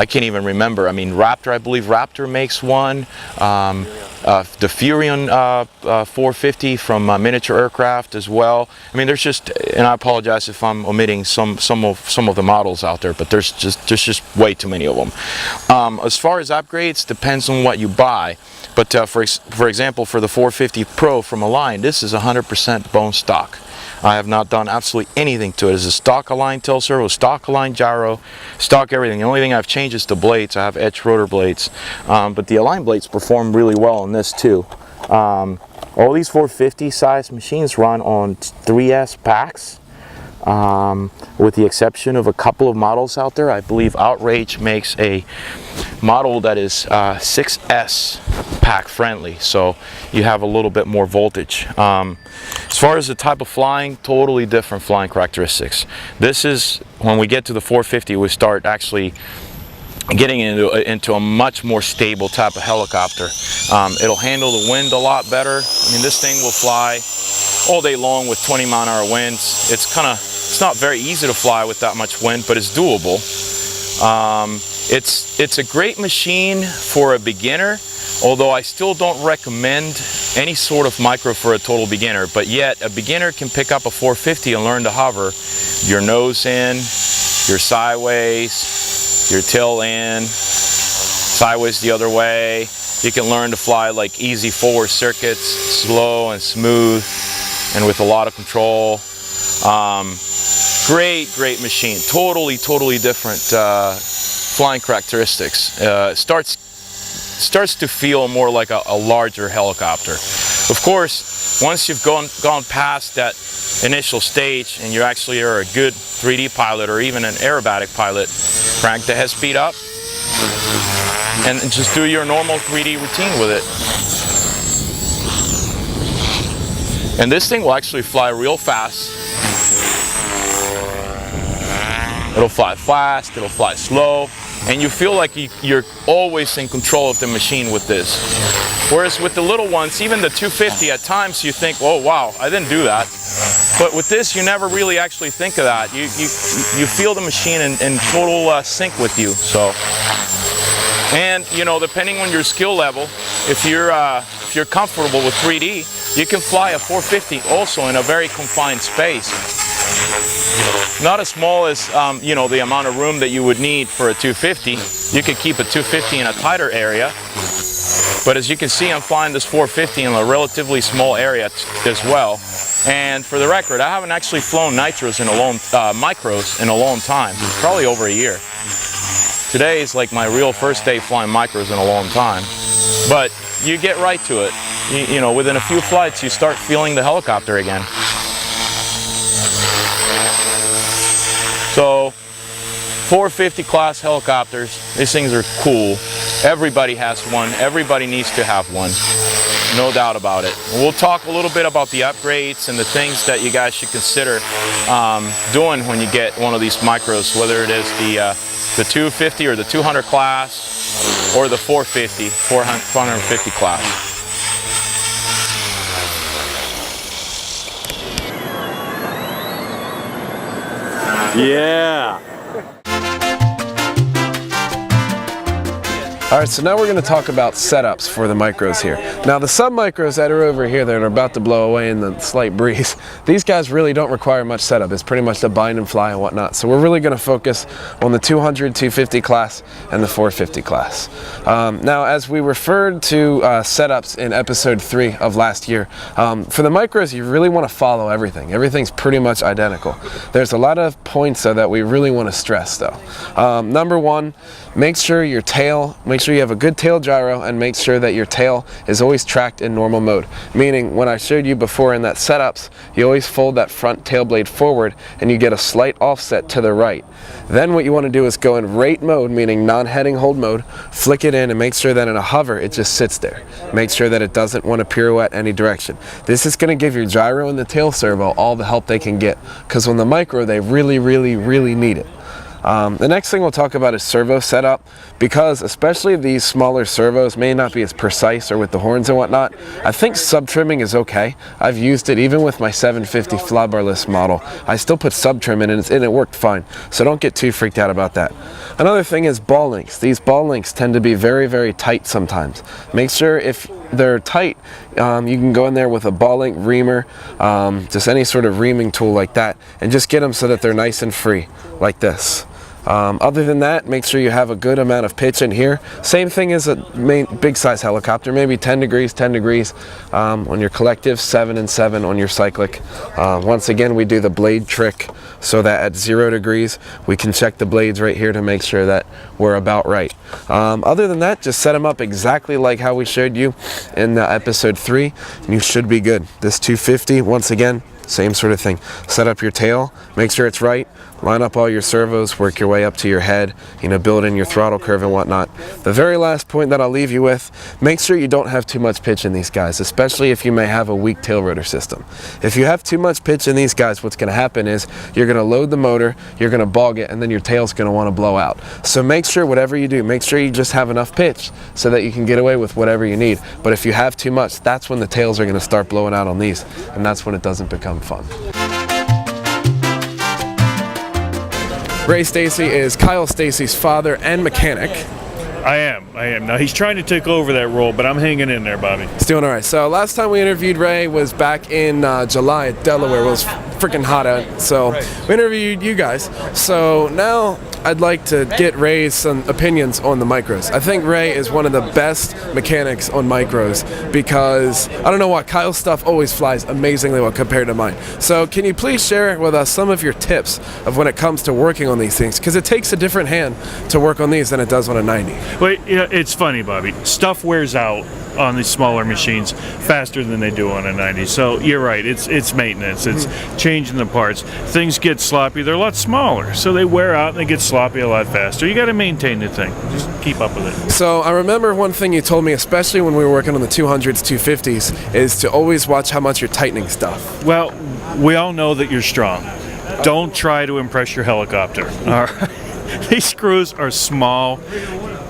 can't even remember. I mean, Raptor, I believe Raptor makes one. The Furion 450 from Miniature Aircraft as well. I mean, there's just, and I apologize if I'm omitting some of the models out there, but there's just way too many of them. As far as upgrades, depends on what you buy. But for example, for the 450 Pro from Align, this is 100% bone stock. I have not done absolutely anything to it. It's a stock Align tail servo, stock Align gyro, stock everything. The only thing I've changed is the blades. I have edge rotor blades, but the Align blades perform really well on this too. All these 450 size machines run on 3S packs, with the exception of a couple of models out there. I believe Outrage makes a model that is 6S pack friendly, so you have a little bit more voltage. As far as the type of flying, totally different flying characteristics. This is, when we get to the 450, we start actually getting into a much more stable type of helicopter. It'll handle the wind a lot better. I mean, this thing will fly all day long with 20-mile-an-hour winds. It's not very easy to fly with that much wind, but it's doable. It's a great machine for a beginner, although I still don't recommend any sort of micro for a total beginner, but yet a beginner can pick up a 450 and learn to hover your nose in, your sideways, your tail in, sideways the other way. You can learn to fly like easy forward circuits, slow and smooth, and with a lot of control. Great machine. Totally different flying characteristics. Starts to feel more like a larger helicopter. Of course, once you've gone past that initial stage and you actually are a good 3D pilot or even an aerobatic pilot, crank the head speed up and just do your normal 3D routine with it. And this thing will actually fly real fast. It'll fly fast, it'll fly slow, and you feel like you're always in control of the machine with this. Whereas with the little ones, even the 250, at times you think, oh wow, I didn't do that. But with this, you never really actually think of that. You feel the machine in total sync with you. So, and you know, depending on your skill level, if you're comfortable with 3D, you can fly a 450 also in a very confined space. Not as small as you know, the amount of room that you would need for a 250. You could keep a 250 in a tighter area, but as you can see, I'm flying this 450 in a relatively small area as well. And for the record, I haven't actually flown nitros in a long micros in a long time, probably over a year. Today is like my real first day flying micros in a long time, but you get right to it. You know, within a few flights, you start feeling the helicopter again. So, 450 class helicopters, these things are cool. Everybody has one, everybody needs to have one, no doubt about it. We'll talk a little bit about the upgrades and the things that you guys should consider doing when you get one of these micros, whether it is the 250 or the 200 class or the 450 class. Yeah. All right, so now we're going to talk about setups for the micros here. Now the sub-micros that are over here that are about to blow away in the slight breeze, these guys really don't require much setup. It's pretty much the bind and fly and whatnot. So we're really going to focus on the 200, 250 class and the 450 class. Now as we referred to setups in episode 3 of last year, for the micros you really want to follow everything. Everything's pretty much identical. There's a lot of points though that we really want to stress though. Number one, make sure your tail, make sure you have a good tail gyro and make sure that your tail is always tracked in normal mode. Meaning, when I showed you before in that setups, you always fold that front tail blade forward and you get a slight offset to the right. Then what you want to do is go in rate mode, meaning non-heading hold mode, flick it in and make sure that in a hover it just sits there. Make sure that it doesn't want to pirouette any direction. This is going to give your gyro and the tail servo all the help they can get, because on the micro they really need it. The next thing we'll talk about is servo setup, because especially these smaller servos may not be as precise or with the horns and whatnot. I think sub trimming is okay. I've used it even with my 750 flybarless model. I still put sub trim in and it worked fine, so don't get too freaked out about that. Another thing is ball links. These ball links tend to be very tight sometimes. Make sure if they're tight, you can go in there with a ball link reamer, just any sort of reaming tool like that, and just get them so that they're nice and free like this. Other than that, make sure you have a good amount of pitch in here. Same thing as a big size helicopter, maybe 10 degrees on your collective, 7 and 7 on your cyclic. Once again, we do the blade trick so that at 0 degrees we can check the blades right here to make sure that we're about right. Other than that, just set them up exactly like how we showed you in episode 3 and you should be good. This 250, once again, same sort of thing. Set up your tail, make sure it's right, line up all your servos, work your way up to your head, you know, build in your throttle curve and whatnot. The very last point that I'll leave you with, make sure you don't have too much pitch in these guys, especially if you may have a weak tail rotor system. If you have too much pitch in these guys, what's going to happen is you're going to load the motor, you're going to bog it, and then your tail's going to want to blow out. So make sure whatever you do, make sure you just have enough pitch so that you can get away with whatever you need. But if you have too much, that's when the tails are going to start blowing out on these, and that's when it doesn't become fun. Ray Stacy is Kyle Stacy's father and mechanic. I am. Now, he's trying to take over that role, but I'm hanging in there, Bobby. It's doing all right. So last time we interviewed Ray was back in July at Delaware. It was freaking hot out. So we interviewed you guys. So now I'd like to get Ray's some opinions on the micros. I think Ray is one of the best mechanics on micros because I don't know why Kyle's stuff always flies amazingly well compared to mine. So can you please share with us some of your tips of when it comes to working on these things? Because it takes a different hand to work on these than it does on a 90. Well, it's funny, Bobby. Stuff wears out on these smaller machines faster than they do on a 90. So you're right. It's maintenance. It's changing the parts. Things get sloppy. They're a lot smaller, so they wear out and they get sloppy a lot faster. You got to maintain the thing. Just keep up with it. So I remember one thing you told me, especially when we were working on the 200s, 250s, is to always watch how much you're tightening stuff. Well, we all know that you're strong. Don't try to impress your helicopter. All right. These screws are small.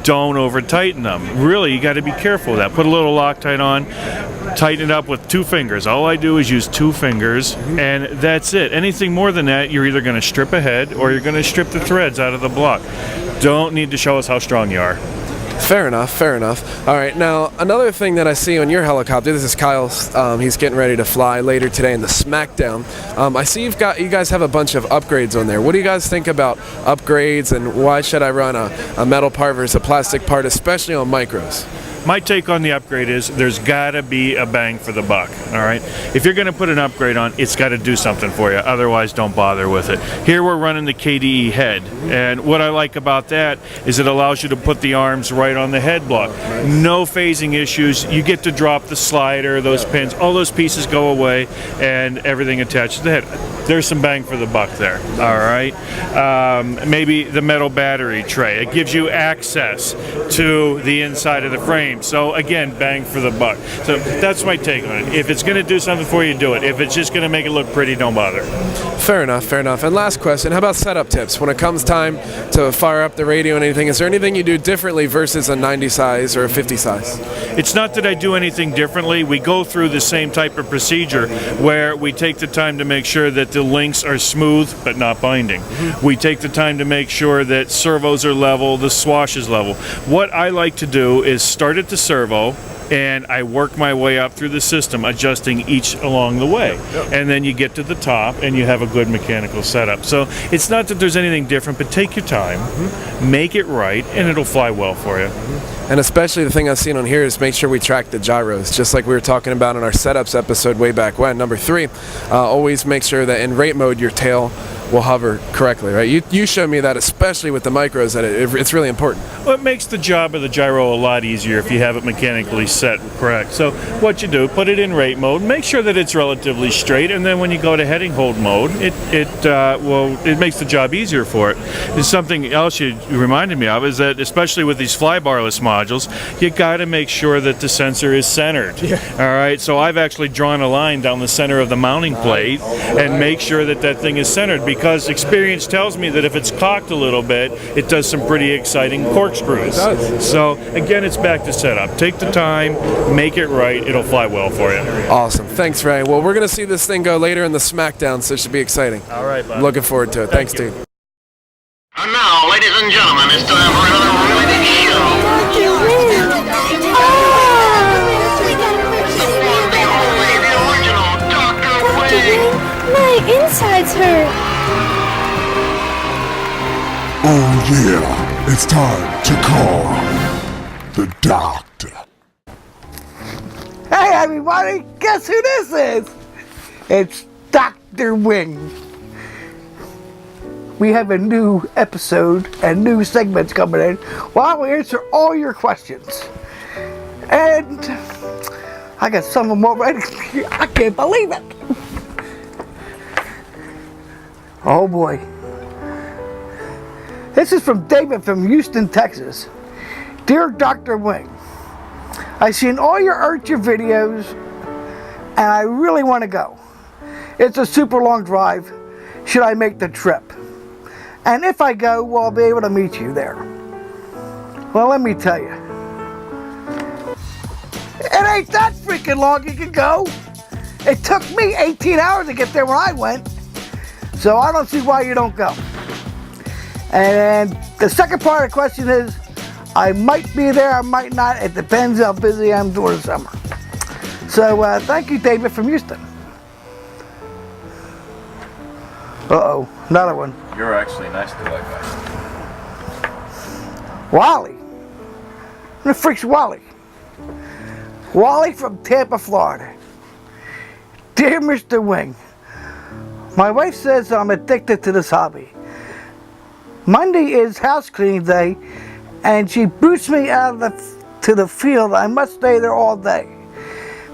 Don't over tighten them. Really, you got to be careful with that. Put a little Loctite on, tighten it up with 2 fingers. All I do is use 2 fingers, and that's it. Anything more than that, you're either going to strip a head or you're going to strip the threads out of the block. Don't need to show us how strong you are. Fair enough, fair enough. All right, now another thing that I see on your helicopter, this is Kyle's, he's getting ready to fly later today in the SmackDown. I see you guys have a bunch of upgrades on there. What do you guys think about upgrades, and why should I run a metal part versus a plastic part, especially on micros? My take on the upgrade is there's got to be a bang for the buck, all right? If you're going to put an upgrade on, it's got to do something for you. Otherwise, don't bother with it. Here we're running the KDE head, and what I like about that is it allows you to put the arms right on the head block. No phasing issues. You get to drop the slider, those pins, all those pieces go away, and everything attached to the head. There's some bang for the buck there, all right? Maybe the metal battery tray. It gives you access to the inside of the frame. So again, bang for the buck. So that's my take on it. If it's going to do something for you, do it. If it's just going to make it look pretty, don't bother. Fair enough, fair enough. And last question, how about setup tips? When it comes time to fire up the radio and anything, is there anything you do differently versus a 90 size or a 50 size? It's not that I do anything differently. We go through the same type of procedure where we take the time to make sure that the links are smooth but not binding. We take the time to make sure that servos are level, the swash is level. What I like to do is start at the servo, and I work my way up through the system, adjusting each along the way. And then you get to the top and you have a good mechanical setup. So it's not that there's anything different, but take your time, make it right, and it'll fly well for you. And especially the thing I've seen on here is make sure we track the gyros, just like we were talking about in our setups episode way back when, number 3. Always make sure that in rate mode your tail will hover correctly, right? You showed me that, especially with the micros, that it's really important. Well, it makes the job of the gyro a lot easier if you have it mechanically set correct. So what you do, put it in rate mode, make sure that it's relatively straight, and then when you go to heading hold mode, it makes the job easier for it. There's something else you reminded me of, is that especially with these flybarless modules, you got to make sure that the sensor is centered. All right, so I've actually drawn a line down the center of the mounting plate and make sure that that thing is centered, because experience tells me that if it's cocked a little bit, it does some pretty exciting corkscrews. So again, it's back to setup. Take the time, make it right, it'll fly well for you. Awesome. Thanks, Ray. Well, we're going to see this thing go later in the SmackDown, so it should be exciting. All right, bud. Looking forward to it. Thanks, dude. And now, ladies and gentlemen, it's time for another really big show. My insides hurt. Oh yeah, it's time to call the doctor. Hey everybody, guess who this is? It's Dr. Wing. We have a new episode and new segments coming in while we answer all your questions. And I got some of them already. I can't believe it. Oh boy. This is from David from Houston, Texas. Dear Dr. Wing, I've seen all your Urcha videos and I really want to go. It's a super long drive. Should I make the trip? And if I go, will I be able to meet you there? Well, let me tell you. It ain't that freaking long you can go. It took me 18 hours to get there when I went. So I don't see why you don't go. And the second part of the question is, I might be there, I might not. It depends how busy I am during the summer. So thank you, David from Houston. Uh-oh, another one. You're actually nice to that guy. Wally. Who the freak's Wally? Wally from Tampa, Florida. Dear Mr. Wing, my wife says I'm addicted to this hobby. Monday is house cleaning day, and she boots me out to the field. I must stay there all day.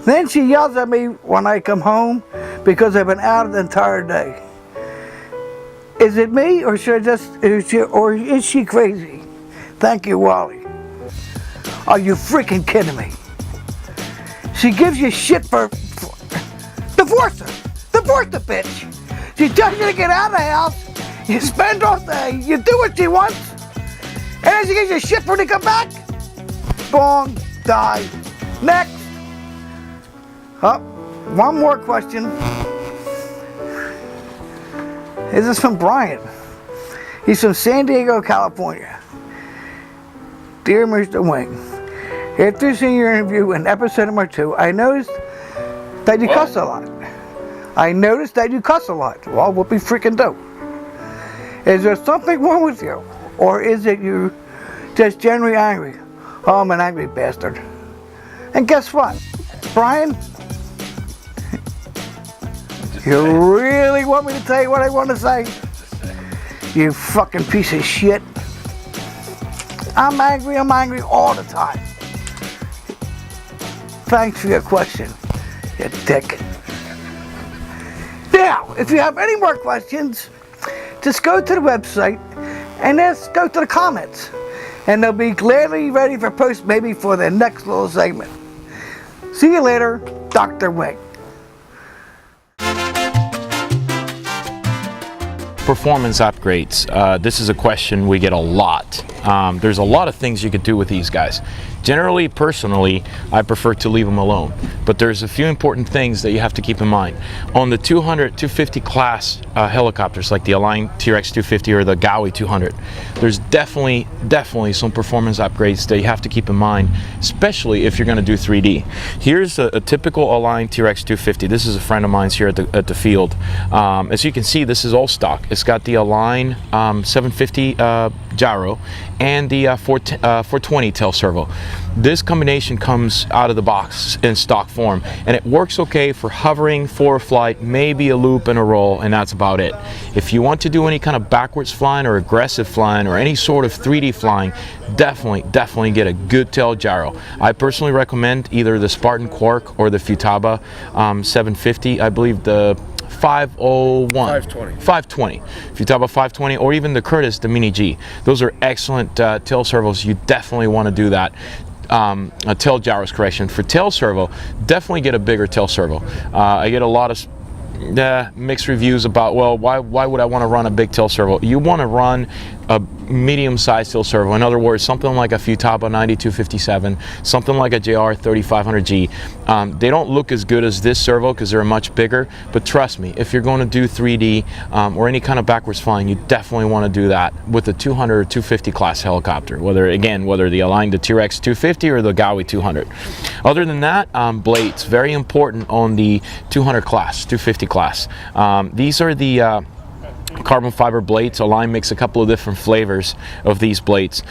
Then she yells at me when I come home because I've been out the entire day. Is it me, or is she crazy? Thank you, Wally. Are you freaking kidding me? She gives you shit for divorce her. Divorce the bitch. She tells you to get out of the house. You spend all day. You do what she wants. And then she gives you shit for her to come back. Gone. Die. Next. Oh, one more question. This is from Brian. He's from San Diego, California. Dear Mr. Wing, after seeing your interview in episode number 2, I noticed that you cuss a lot. I noticed that you cuss a lot. Well, whoopee freaking do. Is there something wrong with you? Or is it you just generally angry? Oh, I'm an angry bastard. And guess what, Brian? You really want me to tell you what I want to say? You fucking piece of shit. I'm angry all the time. Thanks for your question, you dick. Now, if you have any more questions, just go to the website and just go to the comments. And they'll be gladly ready for post maybe for the next little segment. See you later, Dr. Wing. Performance upgrades. This is a question we get a lot. There's a lot of things you could do with these guys. Generally, personally, I prefer to leave them alone, but there's a few important things that you have to keep in mind. On the 200, 250 class helicopters, like the Align T-Rex 250 or the Gaui 200, there's definitely some performance upgrades that you have to keep in mind, especially if you're going to do 3D. Here's a typical Align T-Rex 250. This is a friend of mine's here at the field. As you can see, this is all stock. It's got the Align 750 gyro and the 420 tail servo. This combination comes out of the box in stock form, and it works okay for hovering, forward flight, maybe a loop and a roll, and that's about it. If you want to do any kind of backwards flying or aggressive flying or any sort of 3D flying, definitely get a good tail gyro. I personally recommend either the Spartan Quark or the Futaba 750. I believe the 520 Futaba 520, or even the Curtis, the Mini G. Those are excellent tail servos. You definitely want to do that. A tail gyros, correction. For tail servo, definitely get a bigger tail servo. I get a lot of mixed reviews about, well, why would I want to run a big tail servo? You want to run a medium-sized tail servo. In other words, something like a Futaba 9257, something like a JR 3500G. They don't look as good as this servo because they're much bigger, but trust me, if you're going to do 3D or any kind of backwards flying, you definitely want to do that with the 200 or 250 class helicopter, whether the Align the T-Rex 250 or the Gaui 200. Other than that, blades, very important on the 200 class, 250 class. These are the carbon fiber blades. Align makes a couple of different flavors of these blades.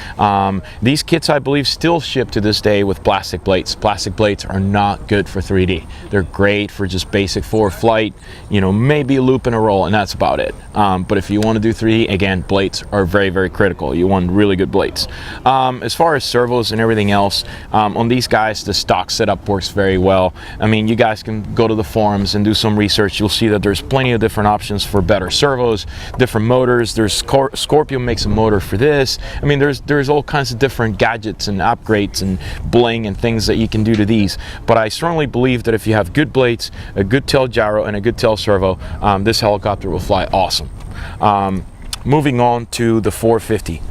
These kits, I believe, still ship to this day with plastic blades. Plastic blades are not good for 3D. They're great for just basic forward flight, maybe a loop and a roll, and that's about it. But if you want to do 3D, again, blades are very critical. You want really good blades. As far as servos and everything else, on these guys, the stock setup works very well. I mean, you guys can go to the forums and do some research. You'll see that there's plenty of different options for better servos, different motors. There's Scorpio makes a motor for this. I mean, there's all kinds of different gadgets and upgrades and bling and things that you can do to these. But I strongly believe that if you have good blades, a good tail gyro, and a good tail servo, this helicopter will fly awesome. Moving on to the 450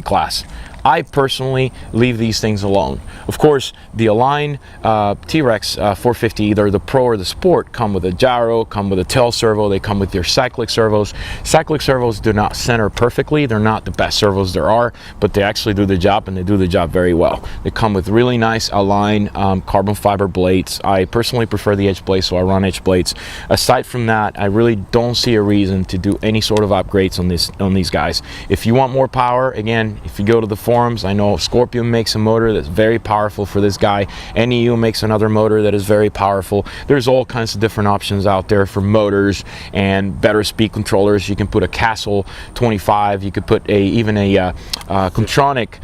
class. I personally leave these things alone. Of course, the Align T-Rex 450, either the Pro or the Sport, come with a gyro, come with a tail servo, they come with your cyclic servos. Cyclic servos do not center perfectly. They're not the best servos there are, but they actually do the job, and they do the job very well. They come with really nice Align carbon fiber blades. I personally prefer the edge blades, so I run edge blades. Aside from that, I really don't see a reason to do any sort of upgrades on these guys. If you want more power, again, if you go to the forums, I know Scorpion makes a motor that's very powerful for this guy. NEU makes another motor that is very powerful. There's all kinds of different options out there for motors and better speed controllers. You can put a Castle 25, you could put even a Contronic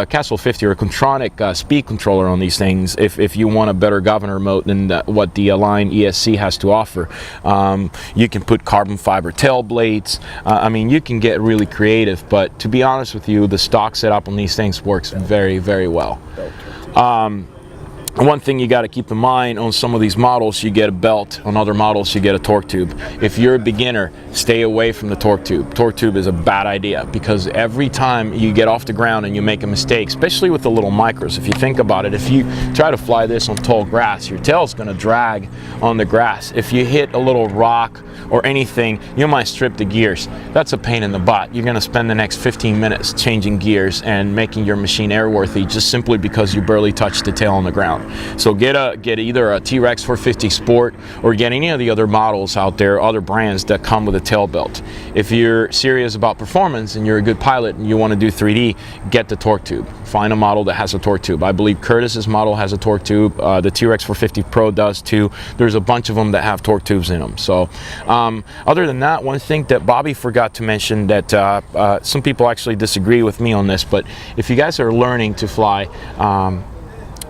Castle 50 or a Contronic speed controller on these things if you want a better governor mode than what the Align ESC has to offer. You can put carbon fiber tail blades. I mean, you can get really creative, but to be honest with you, the stock setup on these things works very, very well. One thing you got to keep in mind, on some of these models you get a belt, on other models you get a torque tube. If you're a beginner, stay away from the torque tube. Torque tube is a bad idea, because every time you get off the ground and you make a mistake, especially with the little micros, if you think about it, if you try to fly this on tall grass, your tail's going to drag on the grass. If you hit a little rock or anything, you might strip the gears. That's a pain in the butt. You're going to spend the next 15 minutes changing gears and making your machine airworthy just simply because you barely touched the tail on the ground. So get either a T-Rex 450 Sport or get any of the other models out there, other brands that come with a tail belt. If you're serious about performance and you're a good pilot and you want to do 3D, get the torque tube. Find a model that has a torque tube. I believe Curtis's model has a torque tube. The T-Rex 450 Pro does too. There's a bunch of them that have torque tubes in them. So other than that, one thing that Bobby forgot to mention that some people actually disagree with me on this, but if you guys are learning to fly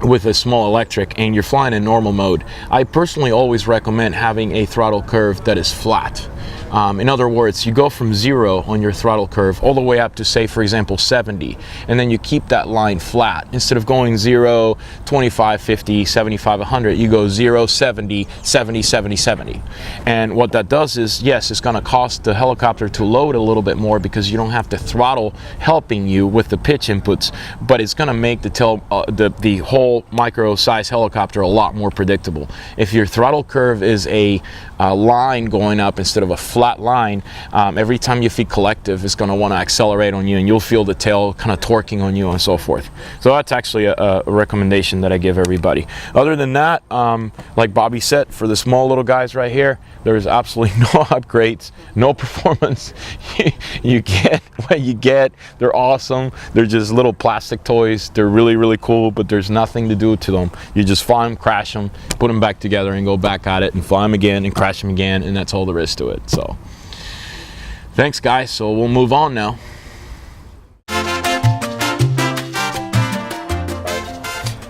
with a small electric and you're flying in normal mode, I personally always recommend having a throttle curve that is flat. In other words, you go from 0 on your throttle curve all the way up to, say, for example, 70, and then you keep that line flat. Instead of going 0, 25, 50, 75, 100, you go 0, 70, 70, 70, 70. And what that does is, yes, it's going to cost the helicopter to load a little bit more because you don't have the throttle helping you with the pitch inputs, but it's going to make the whole micro-size helicopter a lot more predictable. If your throttle curve is a line going up instead of a flat line, every time you feed collective, it's going to want to accelerate on you, and you'll feel the tail kind of torquing on you and so forth. So that's actually a recommendation that I give everybody. Other than that, like Bobby said, for the small little guys right here, there's absolutely no upgrades, no performance. You get what you get. They're awesome. They're just little plastic toys. They're really, really cool, but there's nothing to do to them. You just fly them, crash them, put them back together, and go back at it, and fly them again and crash them again, and that's all there is to it. So thanks, guys. So we'll move on now.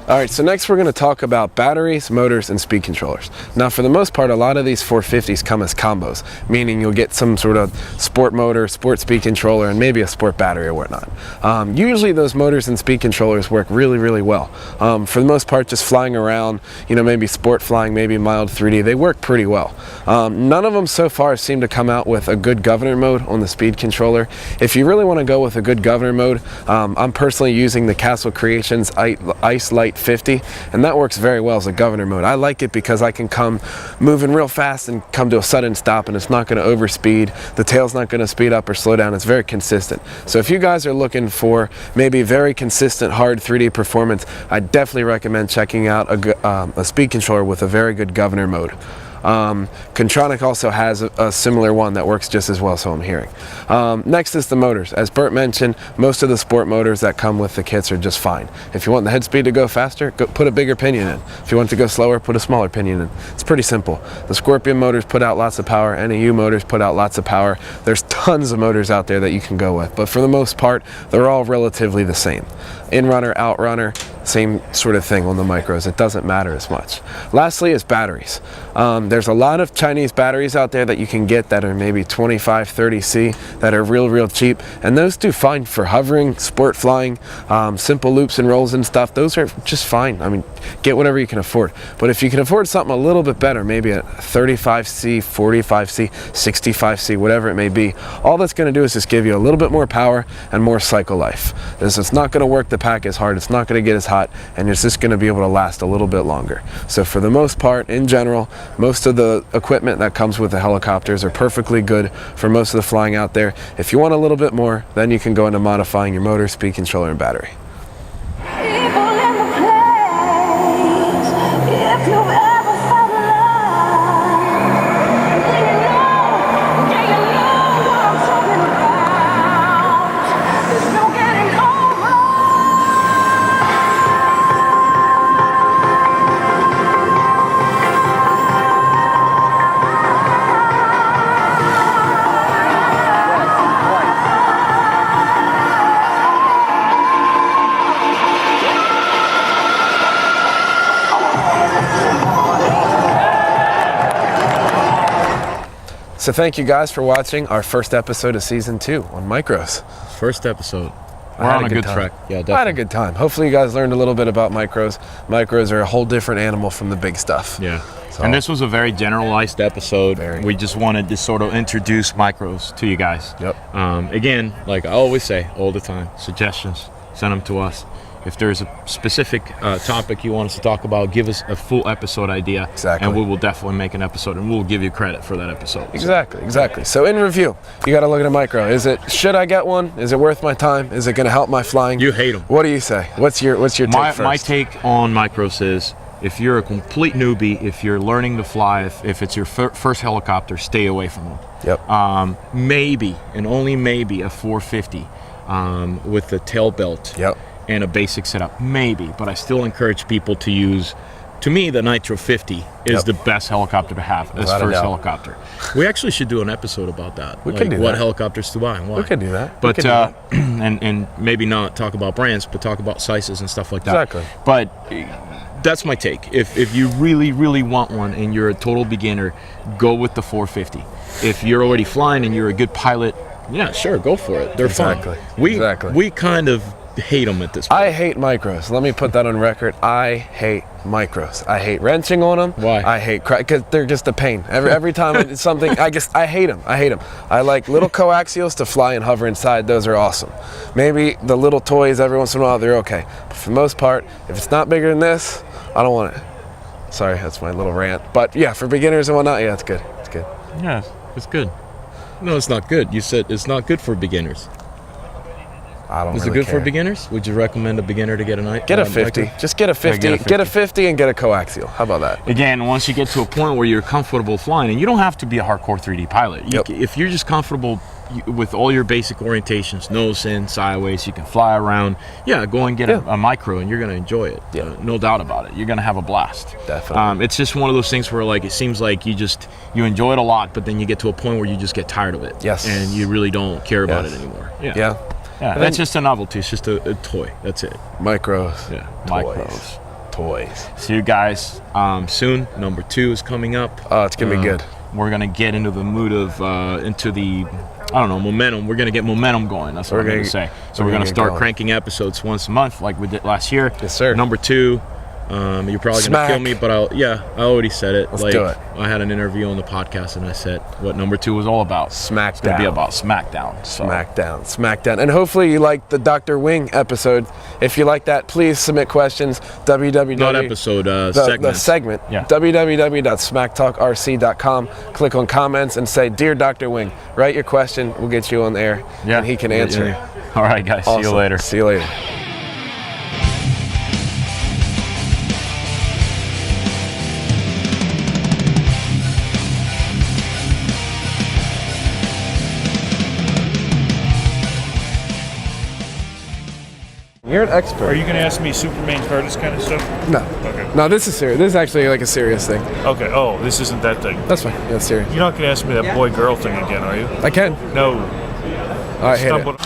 Alright, so next we're going to talk about batteries, motors, and speed controllers. Now, for the most part, a lot of these 450s come as combos, meaning you'll get some sort of sport motor, sport speed controller, and maybe a sport battery or whatnot. Usually those motors and speed controllers work really, really well. For the most part, just flying around, you know, maybe sport flying, maybe mild 3D, they work pretty well. None of them so far seem to come out with a good governor mode on the speed controller. If you really want to go with a good governor mode, I'm personally using the Castle Creations Ice Light 50, and that works very well as a governor mode. I like it because I can come moving real fast and come to a sudden stop, and it's not going to overspeed. The tail's not going to speed up or slow down. It's very consistent. So if you guys are looking for maybe very consistent hard 3D performance, I definitely recommend checking out a speed controller with a very good governor mode. Contronic also has a similar one that works just as well, so I'm hearing. Next is the motors. As Bert mentioned, most of the sport motors that come with the kits are just fine. If you want the head speed to go faster, put a bigger pinion in. If you want it to go slower, put a smaller pinion in. It's pretty simple. The Scorpion motors put out lots of power, NEU motors put out lots of power. There's tons of motors out there that you can go with, but for the most part, they're all relatively the same. In-runner, out-runner, same sort of thing on the micros. It doesn't matter as much. Lastly is batteries. There's a lot of Chinese batteries out there that you can get that are maybe 25, 30C that are real cheap, and those do fine for hovering, sport flying, simple loops and rolls and stuff. Those are just fine. I mean, get whatever you can afford. But if you can afford something a little bit better, maybe a 35C, 45C, 65C, whatever it may be, all that's going to do is just give you a little bit more power and more cycle life. It's not going to work the pack as hard, it's not going to get as hot, and it's just going to be able to last a little bit longer. So for the most part, in general, most of the equipment that comes with the helicopters are perfectly good for most of the flying out there. If you want a little bit more, then you can go into modifying your motor, speed controller, and battery. So thank you guys for watching our first episode of season 2 on micros. First episode. We're on a good track. Yeah, definitely. I had a good time. Hopefully you guys learned a little bit about micros. Micros are a whole different animal from the big stuff. Yeah. So, and this was a very generalized episode. Very. We just wanted to sort of introduce micros to you guys. Yep. Again, like I always say all the time, suggestions, send them to us. If there's a specific topic you want us to talk about, give us a full episode idea. Exactly. And we will definitely make an episode, and we'll give you credit for that episode. Exactly. So in review, you got to look at a micro. Should I get one? Is it worth my time? Is it going to help my flying? You hate them. What do you say? What's your take first? My take on micros is, if you're a complete newbie, if you're learning to fly, if it's your first helicopter, stay away from them. Yep. Maybe, and only maybe, a 450 with the tail belt. Yep. And a basic setup, maybe, but I still encourage people to use, to me, the Nitro 50 is the best helicopter to have as first helicopter. We actually should do an episode about that. We could do what that. helicopters to buy and why. We could do that. But and maybe not talk about brands, but talk about sizes and stuff like that. Exactly. But that's my take. If you really want one and you're a total beginner, go with the 450. If you're already flying and you're a good pilot, yeah, sure, go for it. They're fun. We kind of hate them at this point. I hate micros. Let me put that on record. I hate micros. I hate wrenching on them. Why? I hate because they're just a pain. Every time I do something, I hate them. I like little coaxials to fly and hover inside. Those are awesome. Maybe the little toys every once in a while, they're okay. But for the most part, if it's not bigger than this, I don't want it. Sorry, that's my little rant. But yeah, for beginners and whatnot, yeah, it's good. It's good. Yeah, it's good. No, it's not good. You said it's not good for beginners. I don't Is really it good care. for beginners? Would you recommend a beginner to get a night? Get a 50. Just get a 50. Yeah, get a 50 and get a coaxial. How about that? Again, once you get to a point where you're comfortable flying, and you don't have to be a hardcore 3D pilot. Yep. If you're just comfortable with all your basic orientations, nose in, sideways, you can fly around, yeah, go and get a micro and you're going to enjoy it. Yeah. No doubt about it. You're going to have a blast. Definitely. It's just one of those things where like it seems like you enjoy it a lot, but then you get to a point where you just get tired of it. Yes. And you really don't care about it anymore. Yeah. Yeah, that's just a novelty. It's just a toy. That's it. Micros. Yeah, Toys. Toys. See you guys soon. Number 2 is coming up. Oh, it's gonna be good. We're gonna get into the mood of momentum. We're gonna get momentum going. That's what I'm gonna say. So we're gonna start cranking episodes once a month, like we did last year. Yes, sir. Number 2. You're probably gonna kill me, but I already said it. Let's do it. I had an interview on the podcast and I said what number 2 was all about. SmackDown. It's gonna be about SmackDown. So. SmackDown. And hopefully you liked the Dr. Wing episode. If you like that, please submit questions. Not episode, segment. The segment. Yeah. www.smacktalkrc.com. Click on comments and say, "Dear Dr. Wing," write your question. We'll get you on air. Yeah. And he can answer. Yeah. All right, guys. Awesome. See you later. See you later. You're an expert. Are you going to ask me Superman Curtis kind of stuff? No. Okay. No, this is serious. This is actually like a serious thing. Okay. Oh, this isn't that thing. That's fine. Yeah, it's serious. You're not going to ask me that boy-girl thing again, are you? I can. No. All right, hit it. Stumbled.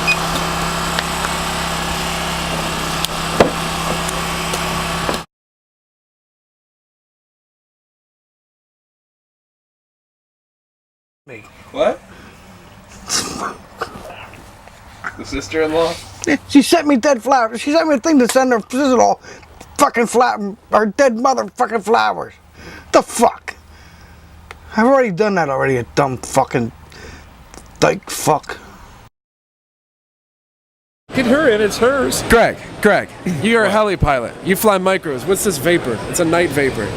Me. What? The sister-in-law? She sent me dead flowers. She sent me a thing to send her sister-in-law fucking her dead motherfucking flowers. The fuck? I've already done that already, you dumb fucking dyke fuck. Get her in, it's hers. Greg, you're a heli pilot. You fly micros. What's this vapor? It's a night vapor.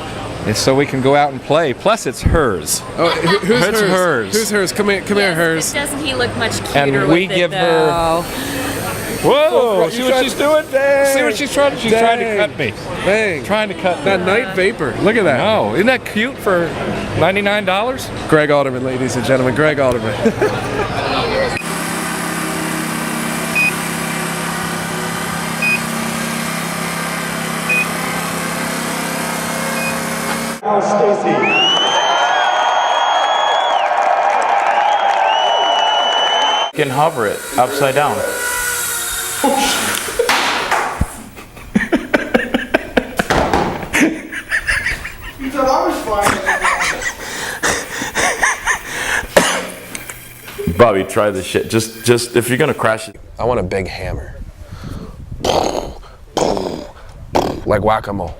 It's so we can go out and play. Plus, it's hers. Oh, who's It's hers? hers. Who's hers? Come here, hers. Doesn't he look much cuter And we with give it, her. though? Whoa! See what she's doing? Dang. See what she's trying to. She's trying to cut me. Dang. Trying to cut That me. night vapor. Look at that. No, isn't that cute for $99? Greg Alderman, ladies and gentlemen. Greg Alderman. Ray Stacy. You can hover it upside down. You thought I was flying. Bobby, try this shit. Just if you're gonna crash it. I want a big hammer. Like whack-a-mole.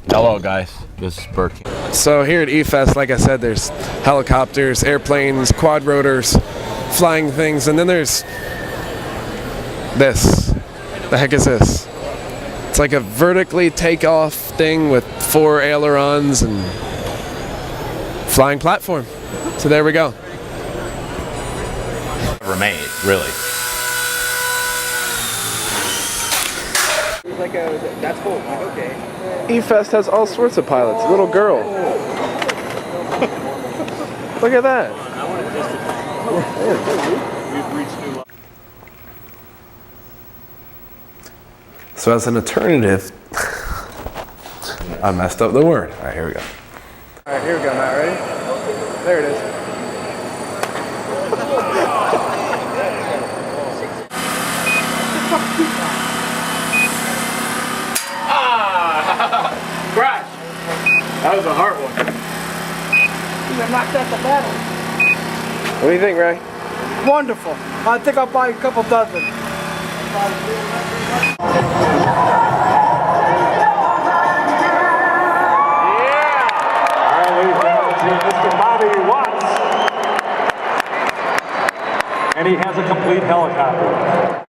Hello, guys. This is Bert. So here at E-Fest, like I said, there's helicopters, airplanes, quad rotors, flying things, and then there's this. The heck is this? It's like a vertically takeoff thing with 4 ailerons and flying platform. So there we go. Ever made, really. That's cool. Okay. E-Fest has all sorts of pilots. Little girl. Look at that. So as an alternative, I messed up the word. All right, here we go. All right, here we go, Matt. Ready? There it is. Crash! That was a hard one. You knocked out the battle. What do you think, Ray? Wonderful. I think I'll buy a couple dozen. Mr. Bobby Watts. And he has a complete helicopter.